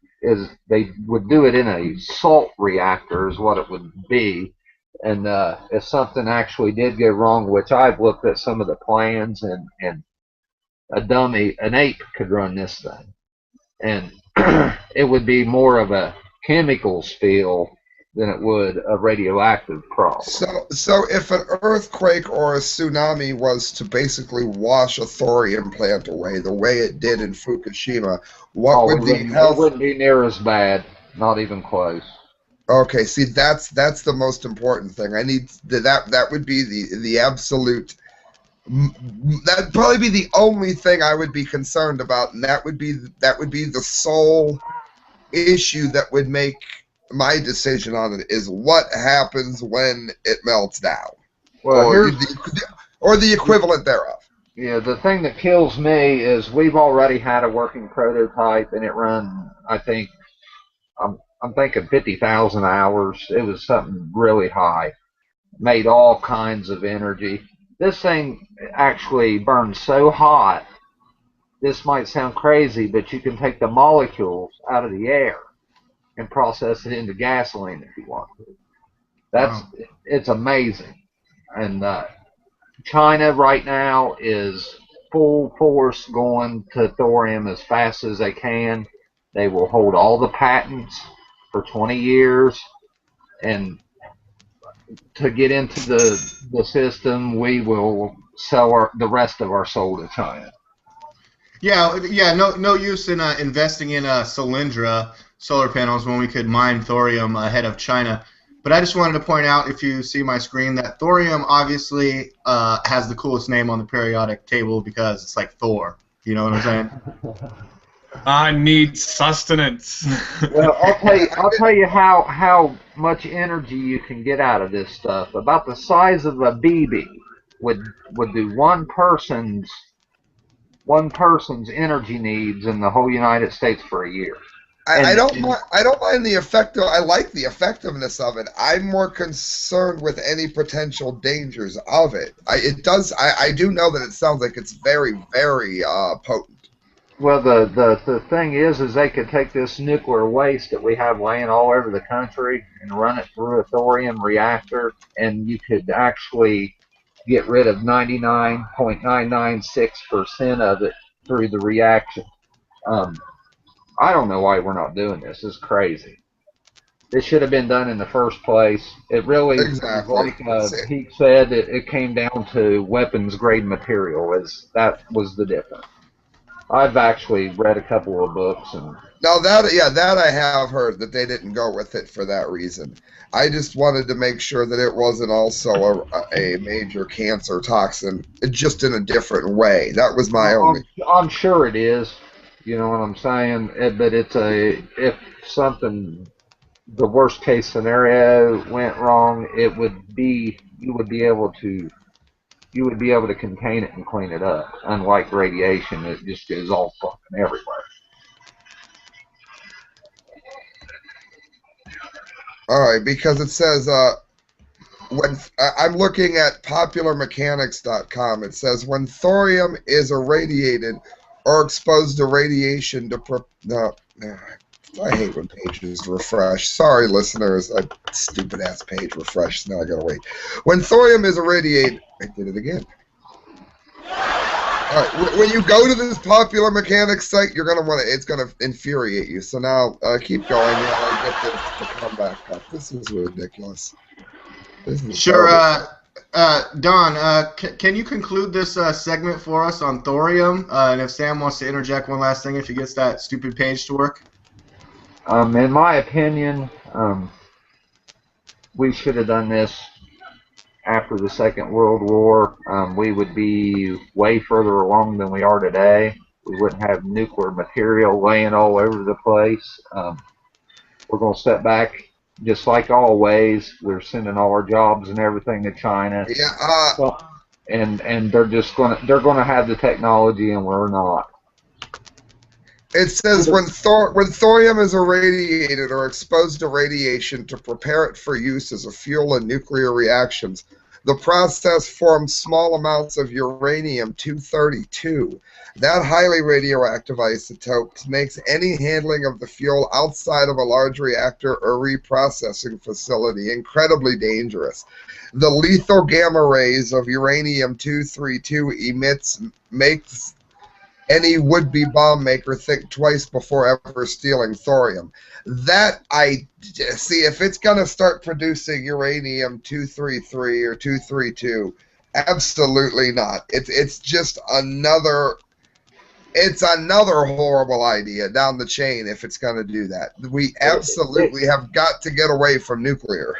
they would do it in a salt reactor is what it would be, and if something actually did go wrong, which I've looked at some of the plans, and an ape could run this thing, and it would be more of a chemical spill than it would a radioactive problem. So if an earthquake or a tsunami was to basically wash a thorium plant away the way it did in Fukushima, it wouldn't be near as bad, not even close. Okay, see, that's the most important thing. I need that would be the absolute. That'd probably be the only thing I would be concerned about, and that would be the sole issue that would make my decision on it, is what happens when it melts down, or the equivalent thereof. Yeah, the thing that kills me is we've already had a working prototype, and it run, I think, I'm thinking 50,000 hours. It was something really high, made all kinds of energy. This thing actually burns so hot, this might sound crazy, but you can take the molecules out of the air and process it into gasoline if you want to. It's amazing. And China right now is full force going to thorium as fast as they can. They will hold all the patents for 20 years, and to get into the system, we will sell the rest of our soul to China. Yeah. No use in investing in Solyndra solar panels when we could mine thorium ahead of China. But I just wanted to point out, if you see my screen, that thorium obviously has the coolest name on the periodic table because it's like Thor. You know what I'm saying? I need sustenance. Well, I'll tell you how much energy you can get out of this stuff. About the size of a BB would do one person's energy needs in the whole United States for a year. I don't mind the effective. I like the effectiveness of it. I'm more concerned with any potential dangers of it. I do know that it sounds like it's very, very potent. Well, the thing is they could take this nuclear waste that we have laying all over the country and run it through a thorium reactor, and you could actually get rid of 99.996% of it through the reaction. I don't know why we're not doing this. It's crazy. It should have been done in the first place. It really, Exactly. like Pete said, it came down to weapons grade material. That was the difference. I've actually read a couple of books and. Now that I have heard that they didn't go with it for that reason. I just wanted to make sure that it wasn't also a major cancer toxin, just in a different way. That was my only. I'm sure it is. You know what I'm saying? But if something, the worst case scenario went wrong, you would be able to contain it and clean it up. Unlike radiation, it just goes all fucking everywhere. All right, because it says when I'm looking at popularmechanics.com, it says when thorium is irradiated or exposed to radiation I hate when pages refresh. Sorry, listeners. A stupid-ass page refreshed. Now I gotta wait. When thorium is irradiated... I did it again. All right, when you go to this Popular Mechanics site, you're gonna want to... It's gonna infuriate you. So now, keep going. I'll get this to come back up. This is ridiculous. This is sure, Don, can you conclude this segment for us on thorium? And if Sam wants to interject one last thing, if he gets that stupid page to work. In my opinion, we should have done this after the Second World War. We would be way further along than we are today. We wouldn't have nuclear material laying all over the place. We're going to step back, just like always. We're sending all our jobs and everything to China. Yeah. And they're gonna have the technology, and we're not. It says when thorium is irradiated or exposed to radiation to prepare it for use as a fuel in nuclear reactions, the process forms small amounts of uranium-232. That highly radioactive isotope makes any handling of the fuel outside of a large reactor or reprocessing facility incredibly dangerous. The lethal gamma rays of uranium-232 makes any would-be bomb maker think twice before ever stealing thorium. That I see. If it's gonna start producing uranium-233 or 232, absolutely not. It's just another. It's another horrible idea down the chain if it's gonna do that. We absolutely have got to get away from nuclear.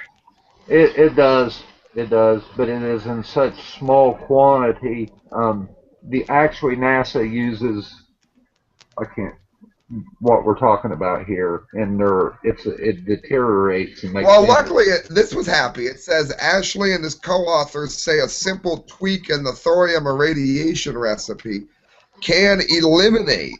It does, but it is in such small quantity. Actually NASA uses, what we're talking about here, and it deteriorates and makes. Well, luckily this was happy. It says Ashley and his co-authors say a simple tweak in the thorium irradiation recipe can eliminate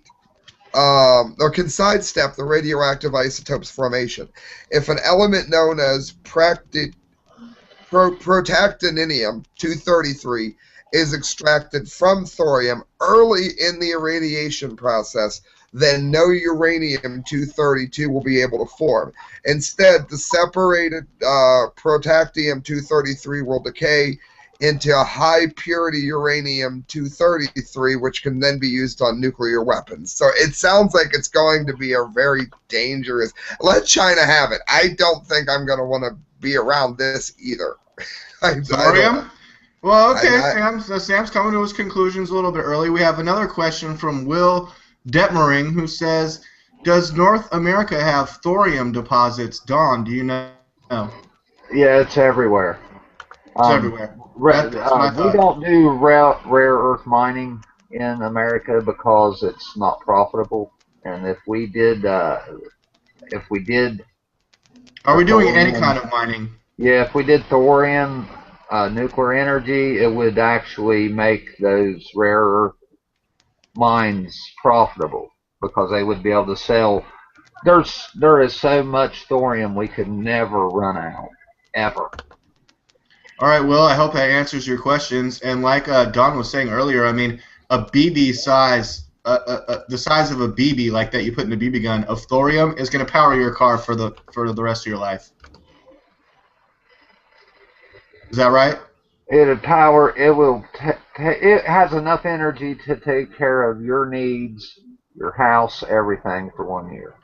or can sidestep the radioactive isotopes formation. If an element known as protactinium-233 is extracted from thorium early in the irradiation process, then no uranium-232 will be able to form. Instead, the separated protactinium-233 will decay into a high-purity uranium-233, which can then be used on nuclear weapons. So it sounds like it's going to be a very dangerous... Let China have it. I don't think I'm going to want to be around this either. Thorium? Well, okay, Sam's coming to his conclusions a little bit early. We have another question from Will Detmering, who says, does North America have thorium deposits? Don, do you know? Yeah, it's everywhere. It's everywhere. We don't do rare earth mining in America because it's not profitable. And if we did... Are we doing any kind of mining? Yeah, if we did thorium... nuclear energy, it would actually make those rare earth mines profitable because they would be able to sell. There is so much thorium we could never run out, ever. All right, Will, I hope that answers your questions. And like Don was saying earlier, I mean, a BB size the size of a BB, like that you put in a BB gun, of thorium is going to power your car for the rest of your life. Is that right? It has enough energy to take care of your needs, your house, everything for 1 year.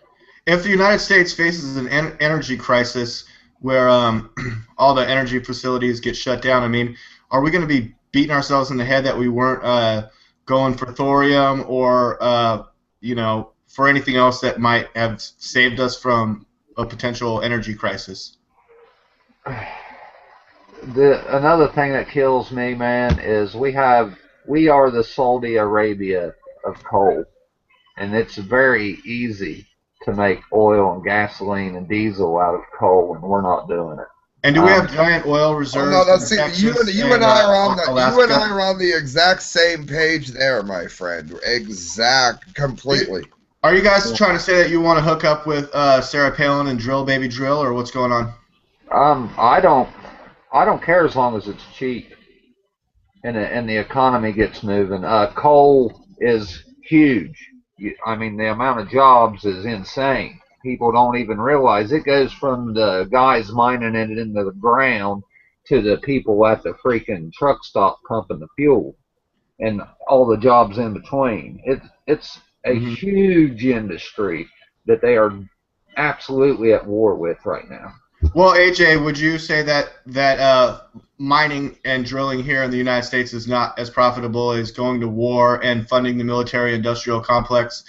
If the United States faces an energy crisis where all the energy facilities get shut down, I mean, are we going to be beating ourselves in the head that we weren't going for thorium or, you know, for anything else that might have saved us from a potential energy crisis? Another thing that kills me, man, is we are the Saudi Arabia of coal, and it's very easy to make oil and gasoline and diesel out of coal, and we're not doing it. And do we have giant oil reserves? Oh, no, that's you and I are on the exact same page there, my friend. Completely. Are you guys trying to say that you want to hook up with Sarah Palin and drill, baby, drill, or what's going on? I don't care as long as it's cheap and the economy gets moving. Coal is huge. I mean, the amount of jobs is insane. People don't even realize it goes from the guys mining it into the ground to the people at the freaking truck stop pumping the fuel and all the jobs in between. It's a huge industry that they are absolutely at war with right now. Well, AJ, would you say that mining and drilling here in the United States is not as profitable as going to war and funding the military-industrial complex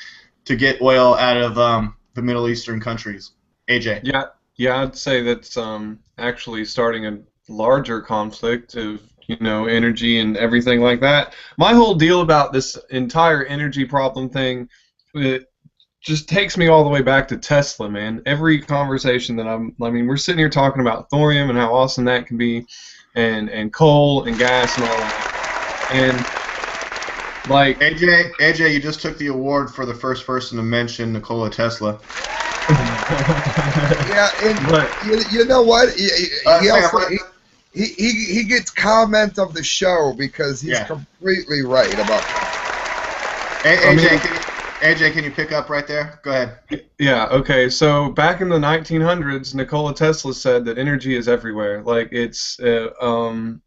to get oil out of the Middle Eastern countries? AJ? Yeah, I'd say that's actually starting a larger conflict of, you know, energy and everything like that. My whole deal about this entire energy problem thing, it just takes me all the way back to Tesla, man. Every conversation that I mean, we're sitting here talking about thorium and how awesome that can be, and coal and gas and all that. And like AJ, you just took the award for the first person to mention Nikola Tesla. Yeah, and you know what? He gets comment of the show because he's completely right about that. AJ, can you pick up right there? Go ahead. Yeah, okay. So back in the 1900s, Nikola Tesla said that energy is everywhere. Like, it's, oh,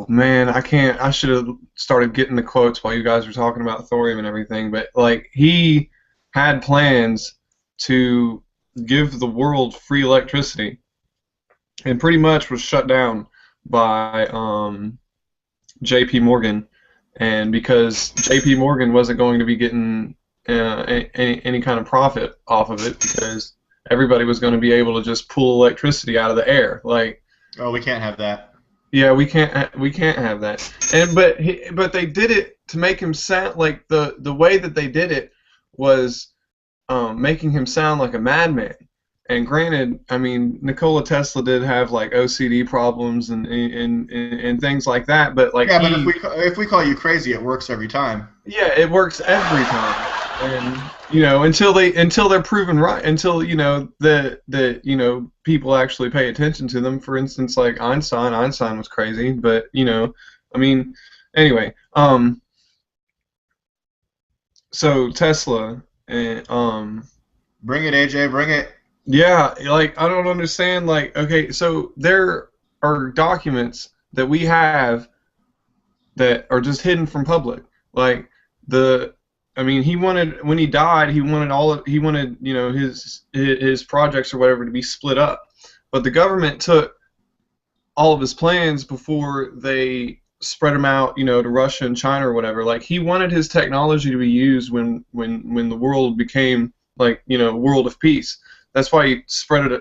man, I should have started getting the quotes while you guys were talking about thorium and everything. But, like, he had plans to give the world free electricity and pretty much was shut down by J.P. Morgan. And because J.P. Morgan wasn't going to be getting any kind of profit off of it, because everybody was going to be able to just pull electricity out of the air, like. Oh, we can't have that. Yeah, we can't have that. And but they did it to make him sound like the way that they did it was making him sound like a madman. And granted, I mean, Nikola Tesla did have like OCD problems and things like that, but like but if we call you crazy, it works every time. Yeah, it works every time, and you know until they're proven right, until you know that you know people actually pay attention to them. For instance, like Einstein was crazy, but you know, I mean, anyway, so Tesla, bring it, AJ, bring it. Yeah, like, I don't understand, like, okay, so there are documents that we have that are just hidden from public. Like, I mean, he wanted, when he died, he wanted, you know, his projects or whatever to be split up. But the government took all of his plans before they spread them out, you know, to Russia and China or whatever. Like, he wanted his technology to be used when the world became, like, you know, a world of peace. That's why he spread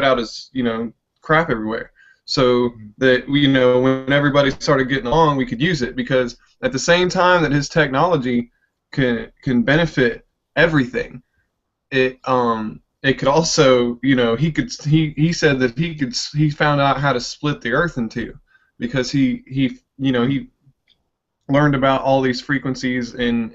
out his, you know, crap everywhere, so that, you know, when everybody started getting along, we could use it, because at the same time that his technology can benefit everything, it could also, you know, he said that he found out how to split the earth in two, because he you know, he learned about all these frequencies and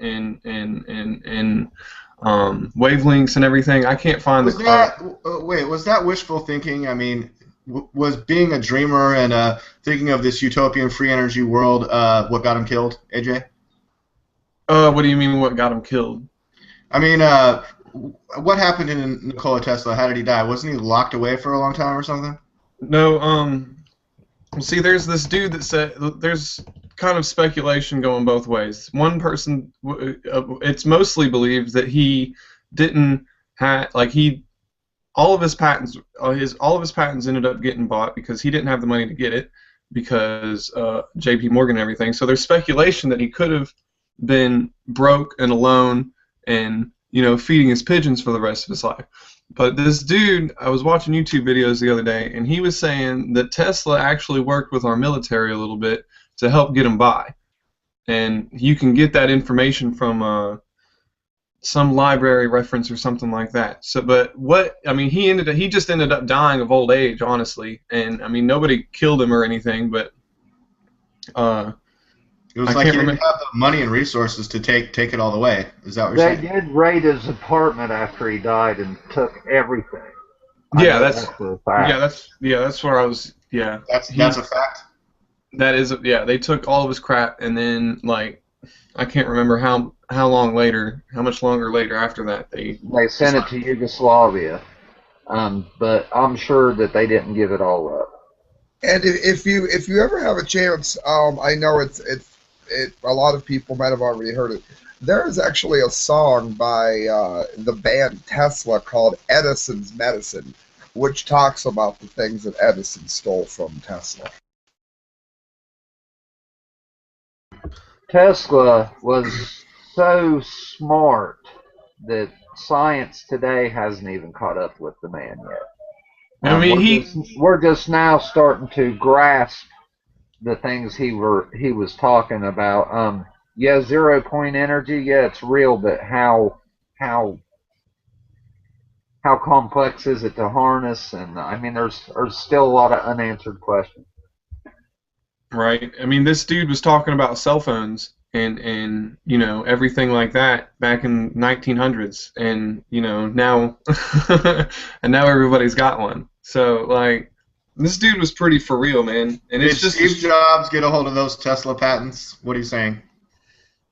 wavelengths and everything. I can't find wait, was that wishful thinking? I mean, was being a dreamer and thinking of this utopian free energy world what got him killed, AJ? What do you mean? What got him killed? I mean, what happened to Nikola Tesla? How did he die? Wasn't he locked away for a long time or something? No. See, there's this dude that said there's kind of speculation going both ways. One person, it's mostly believed that he didn't have all of his patents ended up getting bought because he didn't have the money to get it because J.P. Morgan and everything. So there's speculation that he could have been broke and alone and feeding his pigeons for the rest of his life. But this dude, I was watching YouTube videos the other day, and he was saying that Tesla actually worked with our military a little bit to help get him by. And you can get that information from some library reference or something like that. So, but he just ended up dying of old age, honestly. And I mean, nobody killed him or anything, but it was like he didn't have the money and resources to take it all the way. Is that what you're saying? They did raid his apartment after he died and took everything. That's where I was. Yeah, that's a fact. That is, they took all of his crap, and then I can't remember how much longer later after that they sent it to Yugoslavia, but I'm sure that they didn't give it all up. And if you ever have a chance, I know a lot of people might have already heard it. There is actually a song by the band Tesla called Edison's Medicine, which talks about the things that Edison stole from Tesla. Tesla was so smart that science today hasn't even caught up with the man yet. I mean, we're just now starting to grasp the things he was talking about. 0 point energy, yeah, it's real, but how complex is it to harness? And I mean, there's still a lot of unanswered questions. Right. I mean, this dude was talking about cell phones and everything like that back in 1900s, and now and now everybody's got one. So this dude was pretty for real, man. And Did Steve Jobs get a hold of those Tesla patents? What are you saying?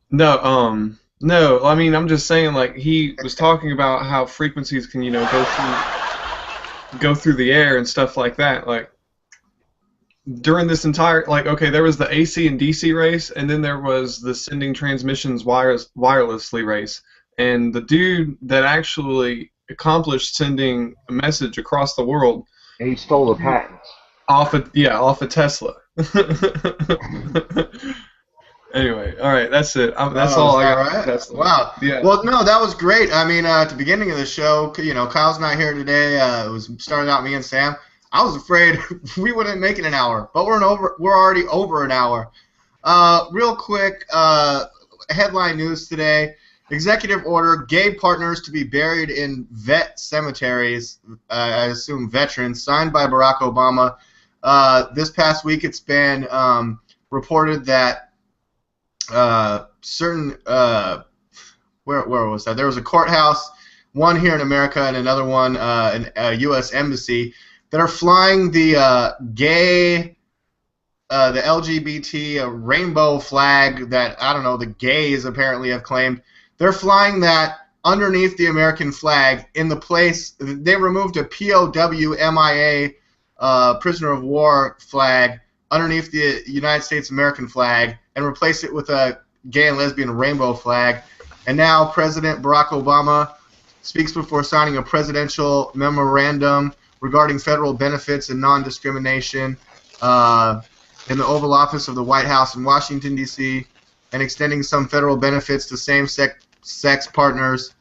No. I mean, I'm just saying, he was talking about how frequencies can, go through the air and stuff like that. During this entire, there was the AC and DC race, and then there was the sending transmissions wirelessly race. And the dude that actually accomplished sending a message across the world, he stole the patents off of Tesla. Anyway, all right, that's it. That's all I got. Right? Tesla. Wow. Yeah. Well, no, that was great. I mean, at the beginning of the show, Kyle's not here today. It was starting out me and Sam. I was afraid we wouldn't make it an hour, but we're already over an hour. Real quick, headline news today: executive order: gay partners to be buried in vet cemeteries. I assume veterans. Signed by Barack Obama. This past week, it's been reported that certain where was that? There was a courthouse, one here in America and another one in a U.S. embassy, that are flying the the LGBT rainbow flag that, I don't know, the gays apparently have claimed. They're flying that underneath the American flag in the place. They removed a POW MIA prisoner of war flag underneath the United States American flag and replaced it with a gay and lesbian rainbow flag. And now President Barack Obama speaks before signing a presidential memorandum regarding federal benefits and non-discrimination in the Oval Office of the White House in Washington, D.C., and extending some federal benefits to same-sex partners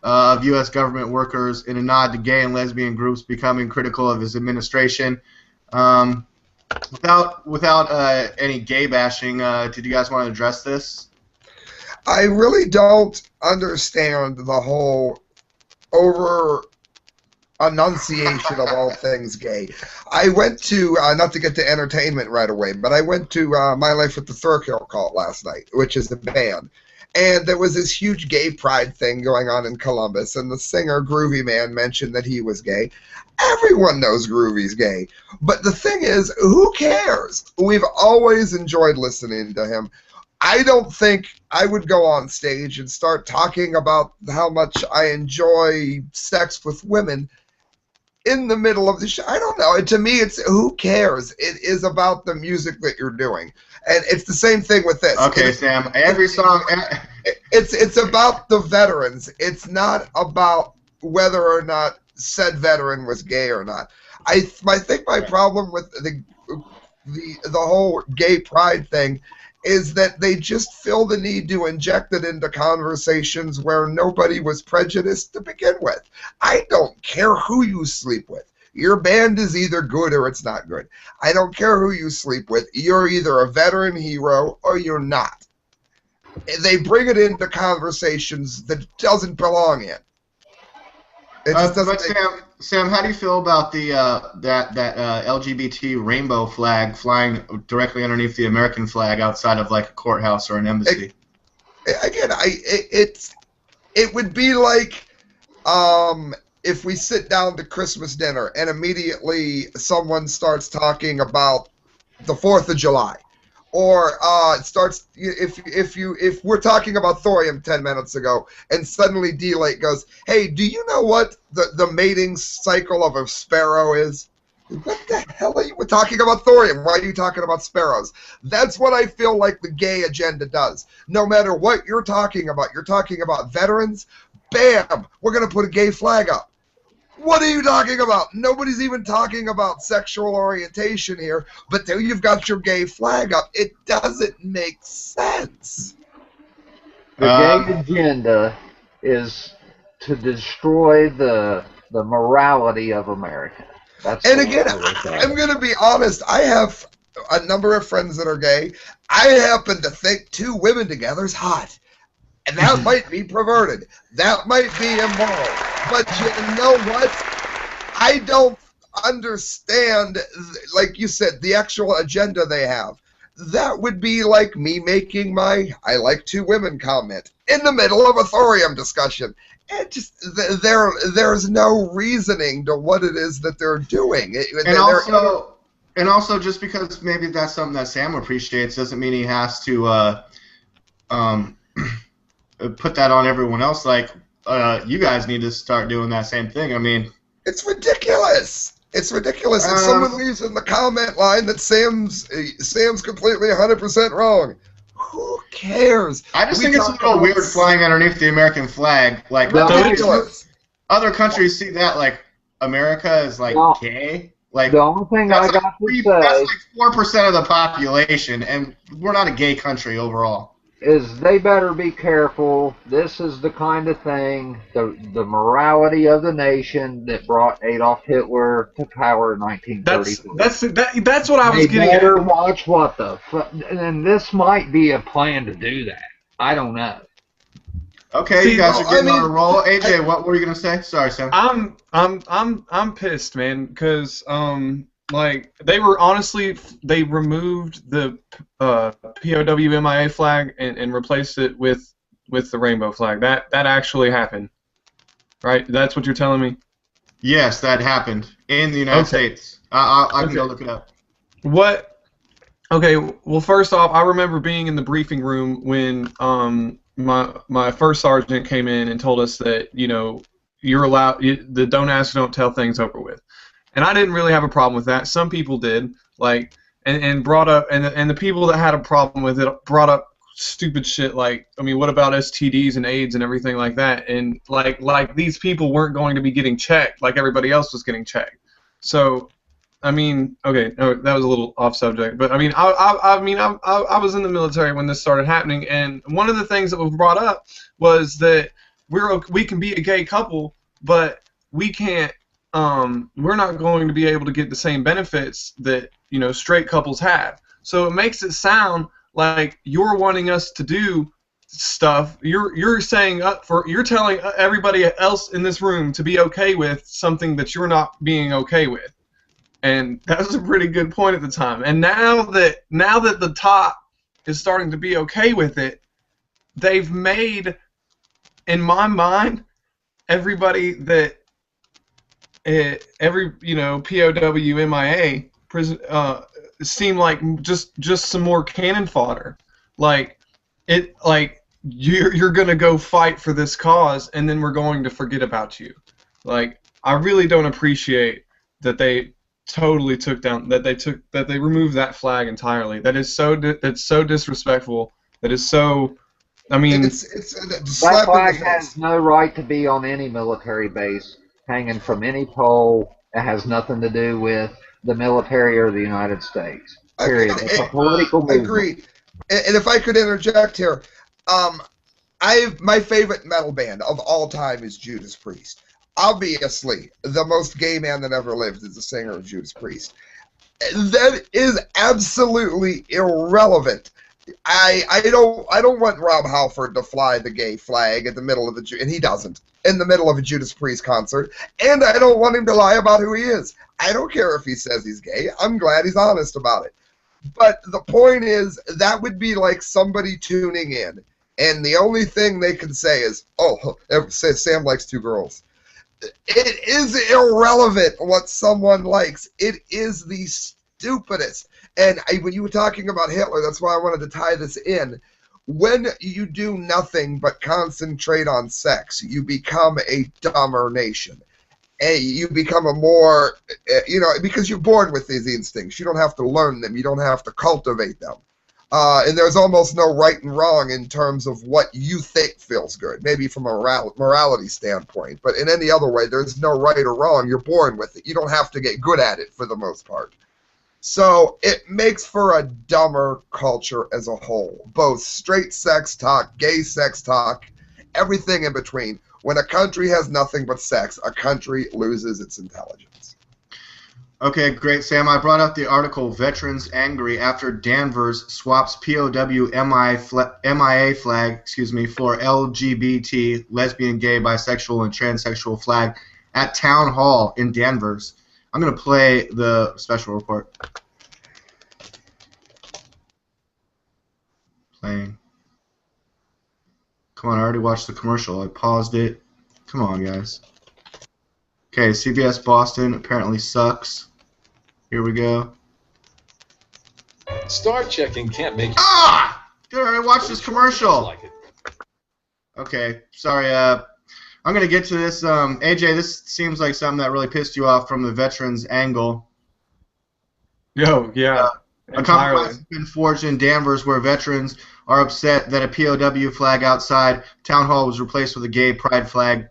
of U.S. government workers in a nod to gay and lesbian groups becoming critical of his administration. Without any gay bashing, did you guys want to address this? I really don't understand the whole over-enunciation of all things gay. I went to, not to get to entertainment right away, but I went to My Life with the Thorium Cult last night, which is the band. And there was this huge gay pride thing going on in Columbus, and the singer Groovy Man mentioned that he was gay. Everyone knows Groovy's gay. But the thing is, who cares? We've always enjoyed listening to him. I don't think I would go on stage and start talking about how much I enjoy sex with women in the middle of the show. I don't know. To me, it's who cares? It is about the music that you're doing, and it's the same thing with this. Okay, Sam. Every song. It's about the veterans. It's not about whether or not said veteran was gay or not. I think my problem with the whole gay pride thing is that they just feel the need to inject it into conversations where nobody was prejudiced to begin with. I don't care who you sleep with. Your band is either good or it's not good. I don't care who you sleep with. You're either a veteran hero or you're not. They bring it into conversations that it doesn't belong in. It just doesn't. But Sam, how do you feel about the that LGBT rainbow flag flying directly underneath the American flag outside of like a courthouse or an embassy? Again, it would be like if we sit down to Christmas dinner and immediately someone starts talking about the 4th of July. Or starts if we're talking about Thorium 10 minutes ago, and suddenly DLAKE goes, "Hey, do you know what the mating cycle of a sparrow is?" What the hell are you? We're talking about Thorium. Why are you talking about sparrows? That's what I feel like the gay agenda does. No matter what you're talking about veterans. Bam, we're gonna put a gay flag up. What are you talking about? Nobody's even talking about sexual orientation here, but there you've got your gay flag up. It doesn't make sense. The gay agenda is to destroy the morality of America. And again, I'm going to be honest. I have a number of friends that are gay. I happen to think 2 women together is hot. And that might be perverted. That might be immoral. But you know what? I don't understand, like you said, the actual agenda they have. That would be like me making my "I like 2 women" comment in the middle of a thorium discussion. It just there's no reasoning to what it is that they're doing. And also, just because maybe that's something that Sam appreciates doesn't mean he has to put that on everyone else. Like, you guys need to start doing that same thing. I mean, it's ridiculous. It's ridiculous. If someone leaves in the comment line that Sam's completely 100% wrong, who cares? I just think it's a little weird flying underneath the American flag. Like, other countries see that like America is like gay. Like, the only thing I got to say, that's like 4% of the population, and we're not a gay country overall. Is they better be careful. This is the kind of thing, the morality of the nation that brought Adolf Hitler to power in 1934. That's what I was getting at. They better watch what the fuck. And this might be a plan to do that. I don't know. Okay, you guys are getting on a roll. AJ, what were you gonna say? Sorry, Sam. I'm pissed, man, because like they removed the POW-MIA flag and replaced it with the rainbow flag. That actually happened, right? That's what you're telling me? Yes, that happened in the United States. I can go look it up. What? Okay. Well, first off, I remember being in the briefing room when my first sergeant came in and told us that you're allowed the don't ask, don't tell things over with. And I didn't really have a problem with that. Some people did, like, and brought up, and the people that had a problem with it brought up stupid shit like, I mean, what about STDs and AIDS and everything like that? And like these people weren't going to be getting checked like everybody else was getting checked. So, I mean, okay, no, that was a little off subject, but I mean, I was in the military when this started happening, and one of the things that was brought up was that we can be a gay couple, but we can't. We're not going to be able to get the same benefits that straight couples have. So it makes it sound like you're wanting us to do stuff. You're saying you're telling everybody else in this room to be okay with something that you're not being okay with. And that was a pretty good point at the time. And now that the top is starting to be okay with it, they've made, in my mind, everybody that POW MIA seem like just some more cannon fodder. Like it like you're gonna go fight for this cause, and then we're going to forget about you. Like, I really don't appreciate that they totally took down that they removed that flag entirely. That's so disrespectful. That is so. I mean, that flag has no right to be on any military base, hanging from any pole. It has nothing to do with the military or the United States. Period. It's a political movement. Agreed. And if I could interject here, my favorite metal band of all time is Judas Priest. Obviously, the most gay man that ever lived is the singer of Judas Priest. That is absolutely irrelevant. I don't want Rob Halford to fly the gay flag in the middle of and he doesn't, in the middle of a Judas Priest concert, and I don't want him to lie about who he is. I don't care if he says he's gay. I'm glad he's honest about it. But the point is, that would be like somebody tuning in, and the only thing they can say is, oh, Sam likes 2 girls. It is irrelevant what someone likes. It is the stupidest. And when you were talking about Hitler, that's why I wanted to tie this in. When you do nothing but concentrate on sex, you become a dumber nation. You become a more, because you're born with these instincts. You don't have to learn them. You don't have to cultivate them. And there's almost no right and wrong in terms of what you think feels good, maybe from a morality standpoint. But in any other way, there's no right or wrong. You're born with it. You don't have to get good at it for the most part. So it makes for a dumber culture as a whole. Both straight sex talk, gay sex talk, everything in between. When a country has nothing but sex, a country loses its intelligence. Okay, great, Sam. I brought up the article, Veterans Angry After Danvers Swaps POW MIA flag for LGBT, lesbian, gay, bisexual, and transsexual flag at Town Hall in Danvers. I'm going to play the special report. Playing. Come on, I already watched the commercial. I paused it. Come on, guys. Okay, CBS Boston apparently sucks. Here we go. Star checking can't make you... Ah! Dude, I already watched this commercial. Okay, sorry, I'm going to get to this. AJ, this seems like something that really pissed you off from the veterans angle. Yo, yeah. A compromise has been forged in Danvers where veterans are upset that a POW flag outside Town Hall was replaced with a gay pride flag.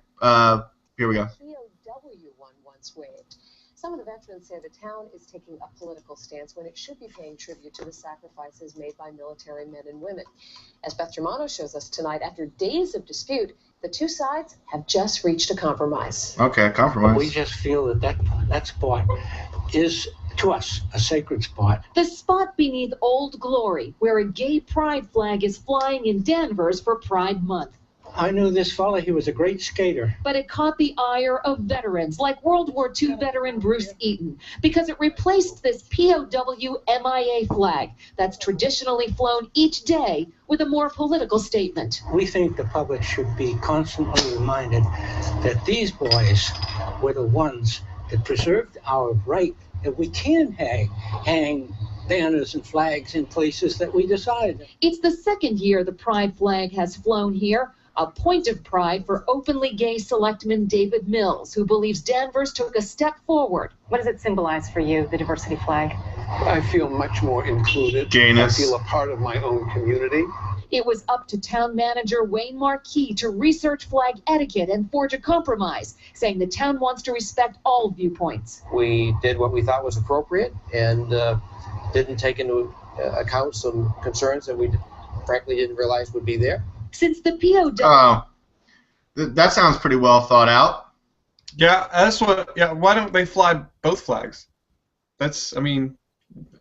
Here we go. POW one once waved. Some of the veterans say the town is taking a political stance when it should be paying tribute to the sacrifices made by military men and women. As Beth Germano shows us tonight, after days of dispute, the two sides have just reached a compromise. Okay, compromise. We just feel that spot is, to us, a sacred spot. The spot beneath Old Glory, where a gay pride flag is flying in Danvers for Pride Month. I knew this fella, he was a great skater. But it caught the ire of veterans, like World War II veteran Bruce Eaton, because it replaced this POW MIA flag that's traditionally flown each day with a more political statement. We think the public should be constantly reminded that these boys were the ones that preserved our right that we can hang banners and flags in places that we decide. It's the second year the pride flag has flown here. A point of pride for openly gay selectman David Mills, who believes Danvers took a step forward. What does it symbolize for you, the diversity flag? I feel much more included. Gayness. I feel a part of my own community. It was up to town manager Wayne Marquis to research flag etiquette and forge a compromise, saying the town wants to respect all viewpoints. We did what we thought was appropriate and didn't take into account some concerns that we frankly didn't realize would be there. Since the POW... Oh, that sounds pretty well thought out. Yeah, that's what... Yeah, why don't they fly both flags? That's, I mean...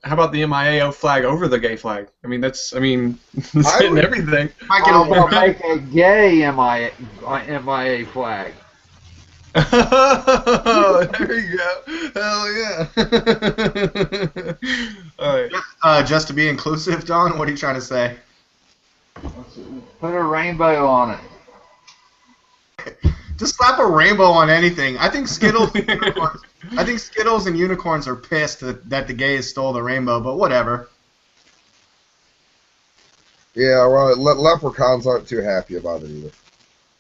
How about the MIAO flag over the gay flag? I mean, that's, I mean, it's in everything. I'll make a gay MIA flag. Oh, there you go. Hell yeah. All right. Just to be inclusive, Don, what are you trying to say? Put a rainbow on it. Just slap a rainbow on anything. I think Skittles and unicorns are pissed that the gays stole the rainbow, but whatever. Yeah, well, leprechauns aren't too happy about it either.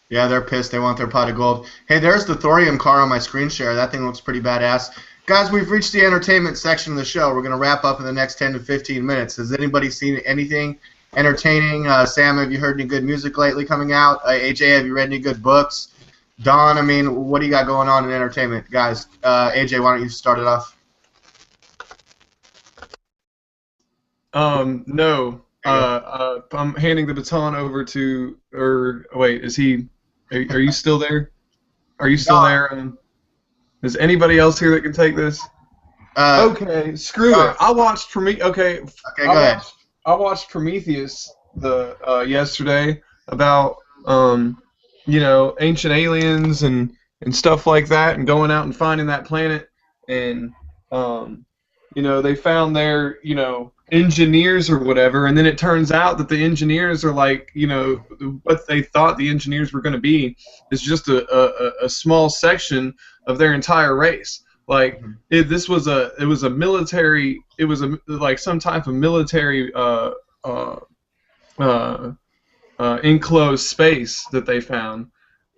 Yeah, they're pissed. They want their pot of gold. Hey, there's the Thorium car on my screen share. That thing looks pretty badass. Guys, we've reached the entertainment section of the show. We're going to wrap up in the next 10 to 15 minutes. Has anybody seen anything entertaining? Sam, have you heard any good music lately coming out? AJ, have you read any good books? Don, I mean, what do you got going on in entertainment? Guys, AJ, why don't you start it off? No. I'm handing the baton over to, wait, is he, are you still there? Are you still there? Is anybody else here that can take this? Okay, screw it. I watched go ahead. I watched Prometheus yesterday about ancient aliens and stuff like that, and going out and finding that planet, and they found their engineers or whatever, and then it turns out that the engineers are like, what they thought the engineers were going to be is just a small section of their entire race. Like it was a military, like some type of military enclosed space that they found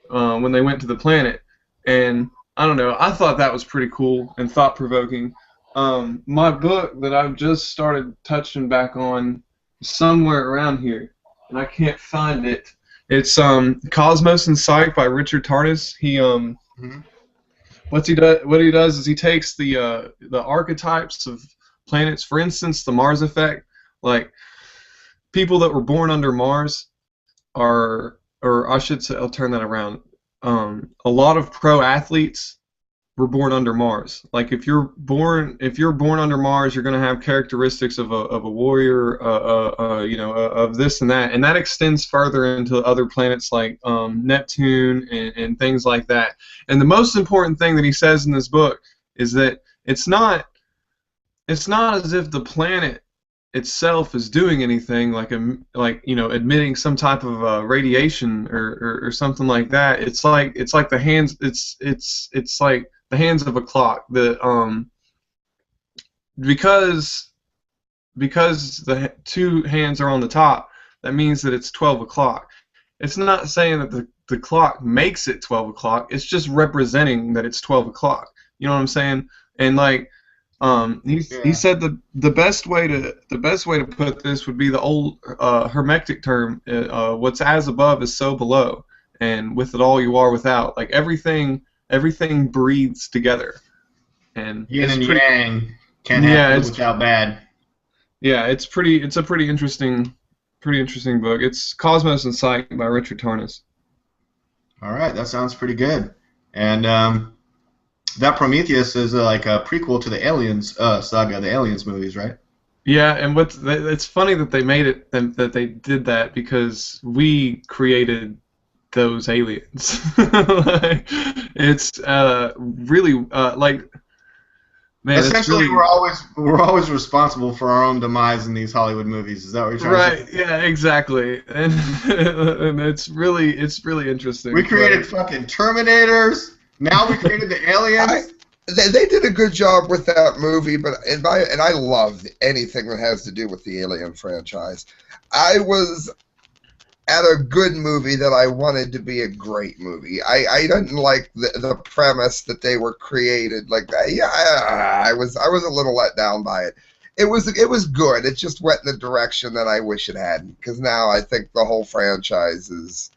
when they went to the planet, and I don't know, I thought that was pretty cool and thought-provoking. My book that I've just started touching back on somewhere around here, and I can't find it. It's Cosmos and Psyche by Richard Tarnas. He what he does is he takes the archetypes of planets. For instance, the Mars effect. Like people that were born under Mars are, or I should say, I'll turn that around. A lot of pro athletes were born under Mars. Like if you're born under Mars, you're going to have characteristics of a warrior, of this and that extends further into other planets like Neptune and things like that. And the most important thing that he says in this book is that it's not as if the planet itself is doing anything like emitting some type of radiation or something like that. It's like the hands. It's like the hands of a clock. Because the two hands are on the top, that means that it's 12 o'clock. It's not saying that the clock makes it 12 o'clock. It's just representing that it's 12 o'clock. You know what I'm saying? And like he said the best way to put this would be the old Hermetic term. What's as above is so below, and with it all you are without. Like everything breathes together, and yin and yang can't happen without bad. Yeah, it's a pretty interesting book. It's Cosmos and Psyche by Richard Tarnas. All right, that sounds pretty good. And that Prometheus is like a prequel to the Aliens saga, the Aliens movies, right? Yeah, and it's funny that they made it, that they did that, because we created those aliens. Like, it's really like, man. Essentially, we're always responsible for our own demise in these Hollywood movies. Is that what you're trying to say? Right. Yeah. Exactly. And it's really interesting. We created fucking Terminators. Now we created the aliens. They did a good job with that movie, and I love anything that has to do with the Alien franchise. I was at a good movie that I wanted to be a great movie. I didn't like the premise that they were created like that. Yeah, I was a little let down by it. It was good. It just went in the direction that I wish it hadn't, because now I think the whole franchise is.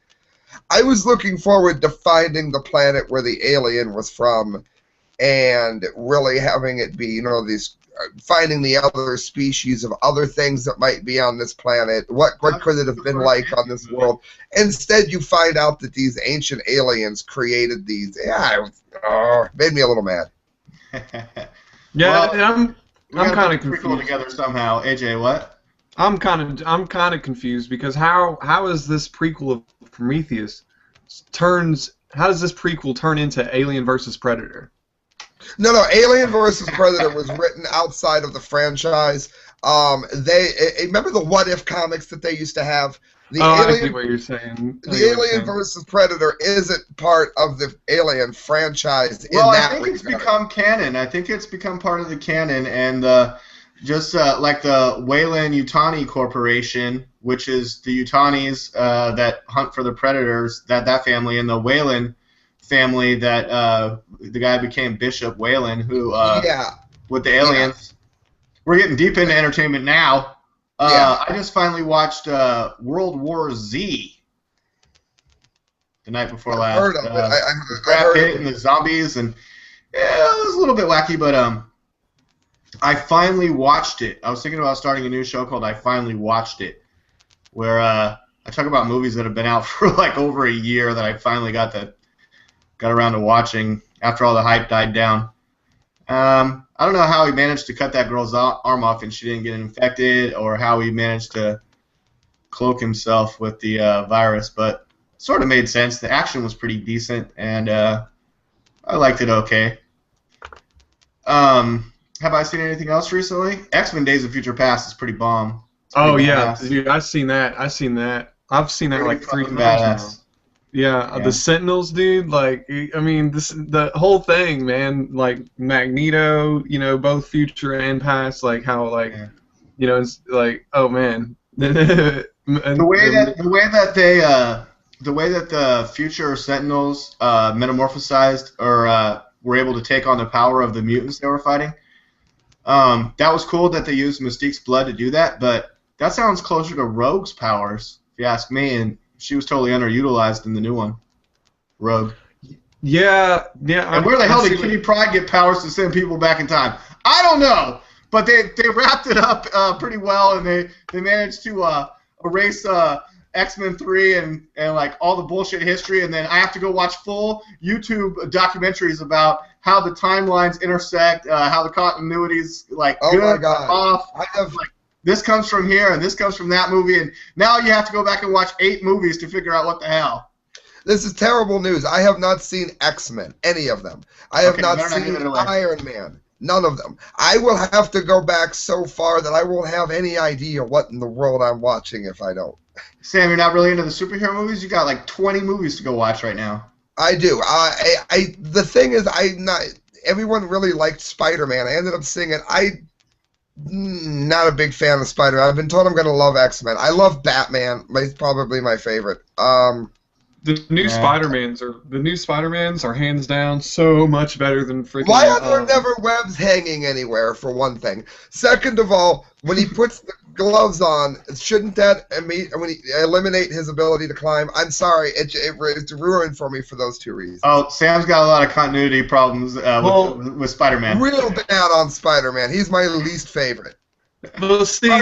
I was looking forward to finding the planet where the alien was from, and really having it be, these finding the other species of other things that might be on this planet. What could it have been like on this world? Instead, you find out that these ancient aliens created these. Yeah, made me a little mad. Yeah, well, I'm kind of confused. Together somehow, AJ. What? I'm kind of confused, because how is this prequel of Prometheus how does this prequel turn into Alien versus Predator? No, Alien versus Predator was written outside of the franchise. Remember the What If comics that they used to have? I see what you're saying. The Alien versus Predator isn't part of the Alien franchise. Well, I think it's become canon. I think it's become part of the canon, and just like the Weyland-Yutani Corporation, which is the Yutanis that hunt for the predators, that family, and the Weyland family that the guy became Bishop Weyland, who with the aliens. We're getting deep into entertainment now. I just finally watched World War Z the night before last. Heard of it. I heard it and the zombies, and it was a little bit wacky, but I finally watched it. I was thinking about starting a new show called I Finally Watched It, where I talk about movies that have been out for like over a year that I finally got around to watching after all the hype died down. I don't know how he managed to cut that girl's arm off and she didn't get infected, or how he managed to cloak himself with the virus, but sort of made sense. The action was pretty decent, and I liked it okay. Have I seen anything else recently? X-Men Days of Future Past is pretty bomb. Oh yeah, dude, I've seen that. I've seen that like 3 times now. Yeah, the Sentinels, dude. Like, I mean, the whole thing, man. Like Magneto, you know, both future and past. Like how, like, you know, it's like, oh man. The way that the future Sentinels metamorphosized or were able to take on the power of the mutants they were fighting. That was cool that they used Mystique's blood to do that, but that sounds closer to Rogue's powers, if you ask me, and she was totally underutilized in the new one. Rogue. Yeah. And where the hell did Kitty Pryde get powers to send people back in time? I don't know, but they wrapped it up pretty well, and they managed to erase X-Men 3 and like all the bullshit history, and then I have to go watch full YouTube documentaries about how the timelines intersect, how the continuities like off. Like, this comes from here and this comes from that movie, and now you have to go back and watch 8 movies to figure out what the hell. This is terrible news. I have not seen X-Men, any of them. I have not seen Iron Man, none of them. I will have to go back so far that I won't have any idea what in the world I'm watching if I don't. Sam, you're not really into the superhero movies? You got like 20 movies to go watch right now. I do. The thing is, everyone really liked Spider-Man. I ended up seeing it. Not a big fan of Spider-Man. I've been told I'm going to love X-Men. I love Batman. He's probably my favorite. The new Spider-Mans are hands down so much better than freaking. Why are there never webs hanging anywhere, for one thing? Second of all, when he puts the gloves on, shouldn't that eliminate his ability to climb? I'm sorry, it's ruined for me for those 2 reasons. Oh, Sam's got a lot of continuity problems with Spider-Man. Real bad on Spider-Man. He's my least favorite. Well, see, I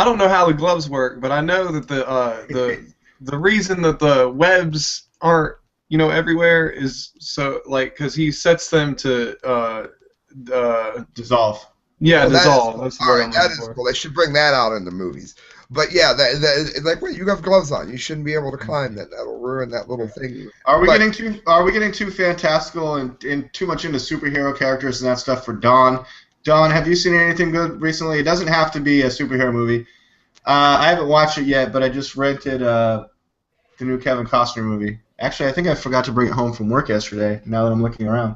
don't know how the gloves work, but I know that the reason that the webs aren't, you know, everywhere is so, like, because he sets them to dissolve. Yeah, dissolve. That's the word I'm that looking is for. cool. They should bring that out in the movies. But yeah, like, wait, you have gloves on. You shouldn't be able to climb that. That'll ruin that little thing. Are we getting too fantastical and too much into superhero characters and that stuff for Dawn? Dawn, have you seen anything good recently? It doesn't have to be a superhero movie. I haven't watched it yet, but I just rented the new Kevin Costner movie. Actually, I think I forgot to bring it home from work yesterday, now that I'm looking around.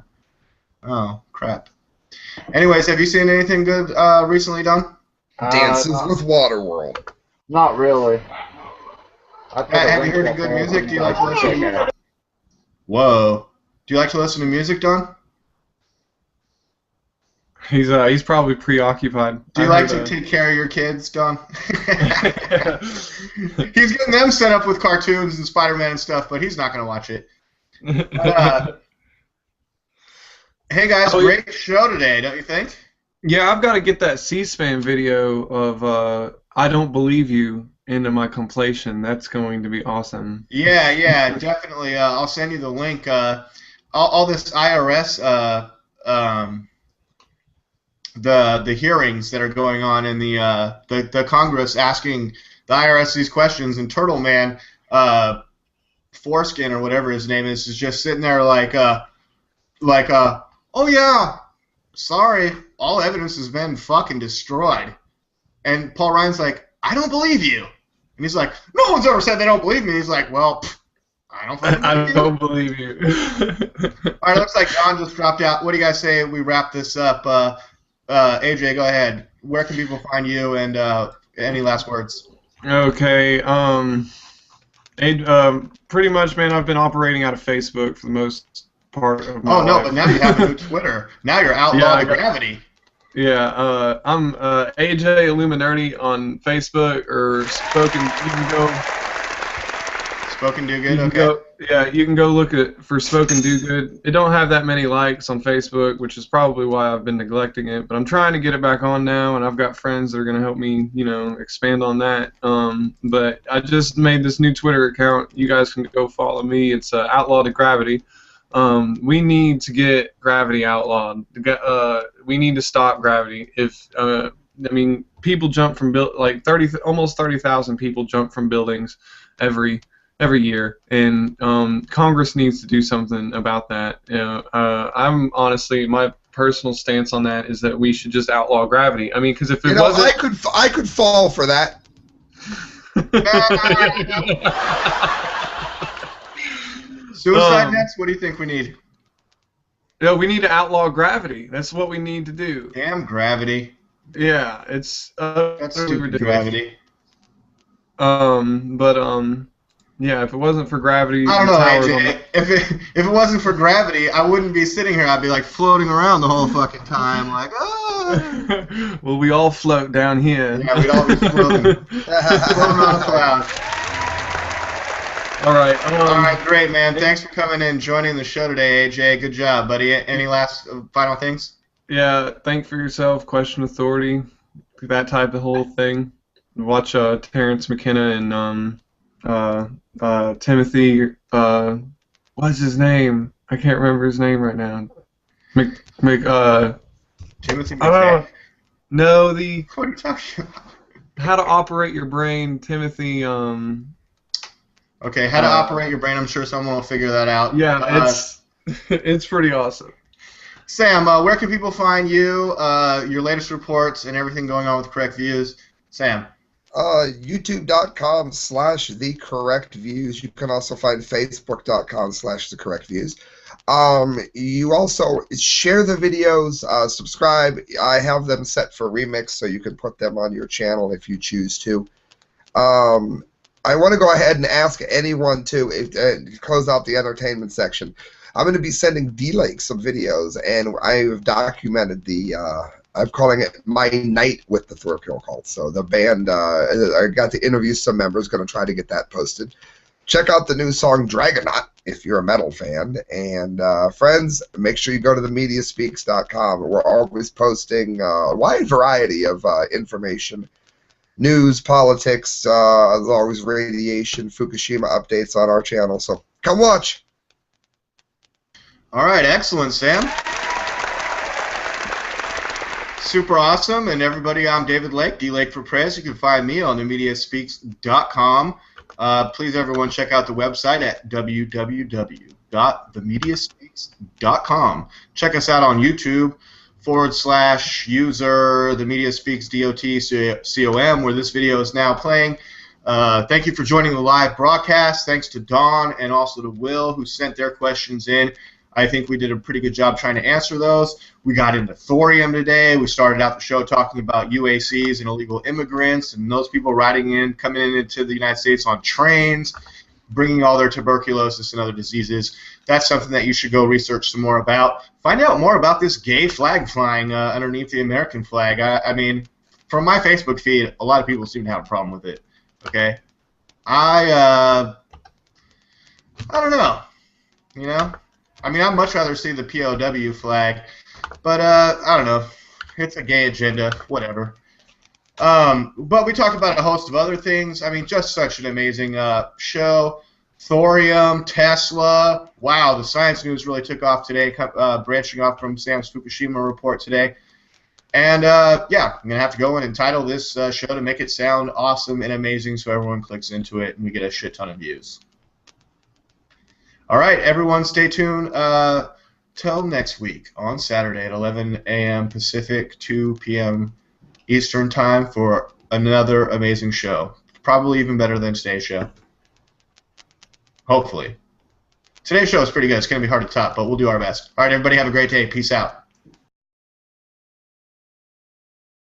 Oh, crap. Anyways, have you seen anything good recently, Dawn? Dances with Waterworld. Not really. Have you heard any good music? Do you like to listen to Whoa. Do you like to listen to music, Dawn? He's probably preoccupied. Do you like to take care of your kids, Don? He's getting them set up with cartoons and Spider-Man and stuff, but he's not going to watch it. Hey guys, great show today, don't you think? Yeah, I've got to get that C-SPAN video of I Don't Believe You into my compilation. That's going to be awesome. Yeah, definitely. I'll send you the link. All this IRS the hearings that are going on in the Congress asking the IRS these questions, and Turtle Man, Foreskin or whatever his name is just sitting there like oh yeah, sorry, all evidence has been fucking destroyed. And Paul Ryan's like, I don't believe you. And he's like, no one's ever said they don't believe me. He's like, well, I don't fucking believe you. I don't believe you. All right, looks like Don just dropped out. What do you guys say we wrap this up? AJ, go ahead. Where can people find you, and any last words? Okay. Pretty much, man. I've been operating out of Facebook for the most part of my life. Oh no, but now you have a new Twitter. Now you're OutlawDaGravity. Yeah, I'm AJ Illuminerdy on Facebook or Spoken. You can go. Spoken Do Good. Okay. You can go look for Spoken Do Good. It don't have that many likes on Facebook, which is probably why I've been neglecting it. But I'm trying to get it back on now, and I've got friends that are gonna help me, expand on that. But I just made this new Twitter account. You guys can go follow me. It's OutlawDaGravity. We need to get gravity outlawed. We need to stop gravity. People jump from almost 30,000 people jump from buildings every year, and Congress needs to do something about that. I'm honestly, my personal stance on that is that we should just outlaw gravity. I mean, because if it wasn't, I could fall for that. Suicide nets? What do you think we need? Yeah, we need to outlaw gravity. That's what we need to do. Damn gravity. Yeah, it's that's stupid ridiculous. Gravity. Yeah, if it wasn't for gravity, I don't know, AJ. If it wasn't for gravity, I wouldn't be sitting here. I'd be like floating around the whole fucking time, like Well, we all float down here. Yeah, we'd all be floating, floating on a cloud. All right. All right, great, man. Thanks for coming in and joining the show today, AJ. Good job, buddy. Any last final things? Yeah, think for yourself, question authority, that type of whole thing. Watch Terrence McKenna and Timothy, what's his name? I can't remember his name right now. Timothy McKenna? No, What are you talking about? How to Operate Your Brain, Timothy, Okay, How to Operate Your Brain, I'm sure someone will figure that out. Yeah, it's pretty awesome. Sam, where can people find you, your latest reports, and everything going on with Correct Views? Sam. YouTube.com/TheCorrectViews. You can also find Facebook.com/TheCorrectViews. You also share the videos, subscribe. I have them set for remix, so you can put them on your channel if you choose to. I want to go ahead and ask anyone to close out the entertainment section. I'm going to be sending DLAKE some videos, and I've documented I'm calling it My Night with the Thorium Cult. So the band, I got to interview some members, going to try to get that posted. Check out the new song Dragonaut if you're a metal fan. And friends, make sure you go to themediaspeaks.com. We're always posting a wide variety of information. News, politics, there's always radiation, Fukushima updates on our channel. So come watch. All right, excellent, Sam. Super awesome, and everybody, I'm David Lake, DLAKE for PREZ. You can find me on themediaspeaks.com. Please, everyone, check out the website at www.themediaspeaks.com. Check us out on YouTube /user themediaspeaks.com, where this video is now playing. Thank you for joining the live broadcast. Thanks to Dawn and also to Will, who sent their questions in. I think we did a pretty good job trying to answer those. We got into thorium today. We started out the show talking about UACs and illegal immigrants and those people coming into the United States on trains, bringing all their tuberculosis and other diseases. That's something that you should go research some more about. Find out more about this gay flag flying underneath the American flag. I mean, from my Facebook feed, a lot of people seem to have a problem with it. Okay, I don't know. I mean, I'd much rather see the POW flag, but I don't know. It's a gay agenda, whatever. But we talked about a host of other things. I mean, just such an amazing show. Thorium, Tesla. Wow, the science news really took off today, branching off from Sam's Fukushima report today. And, yeah, I'm going to have to go in and title this show to make it sound awesome and amazing so everyone clicks into it and we get a shit ton of views. All right, everyone, stay tuned till next week on Saturday at 11 a.m. Pacific, 2 p.m. Eastern Time for another amazing show. Probably even better than today's show. Hopefully. Today's show is pretty good. It's going to be hard to top, but we'll do our best. All right, everybody, have a great day. Peace out.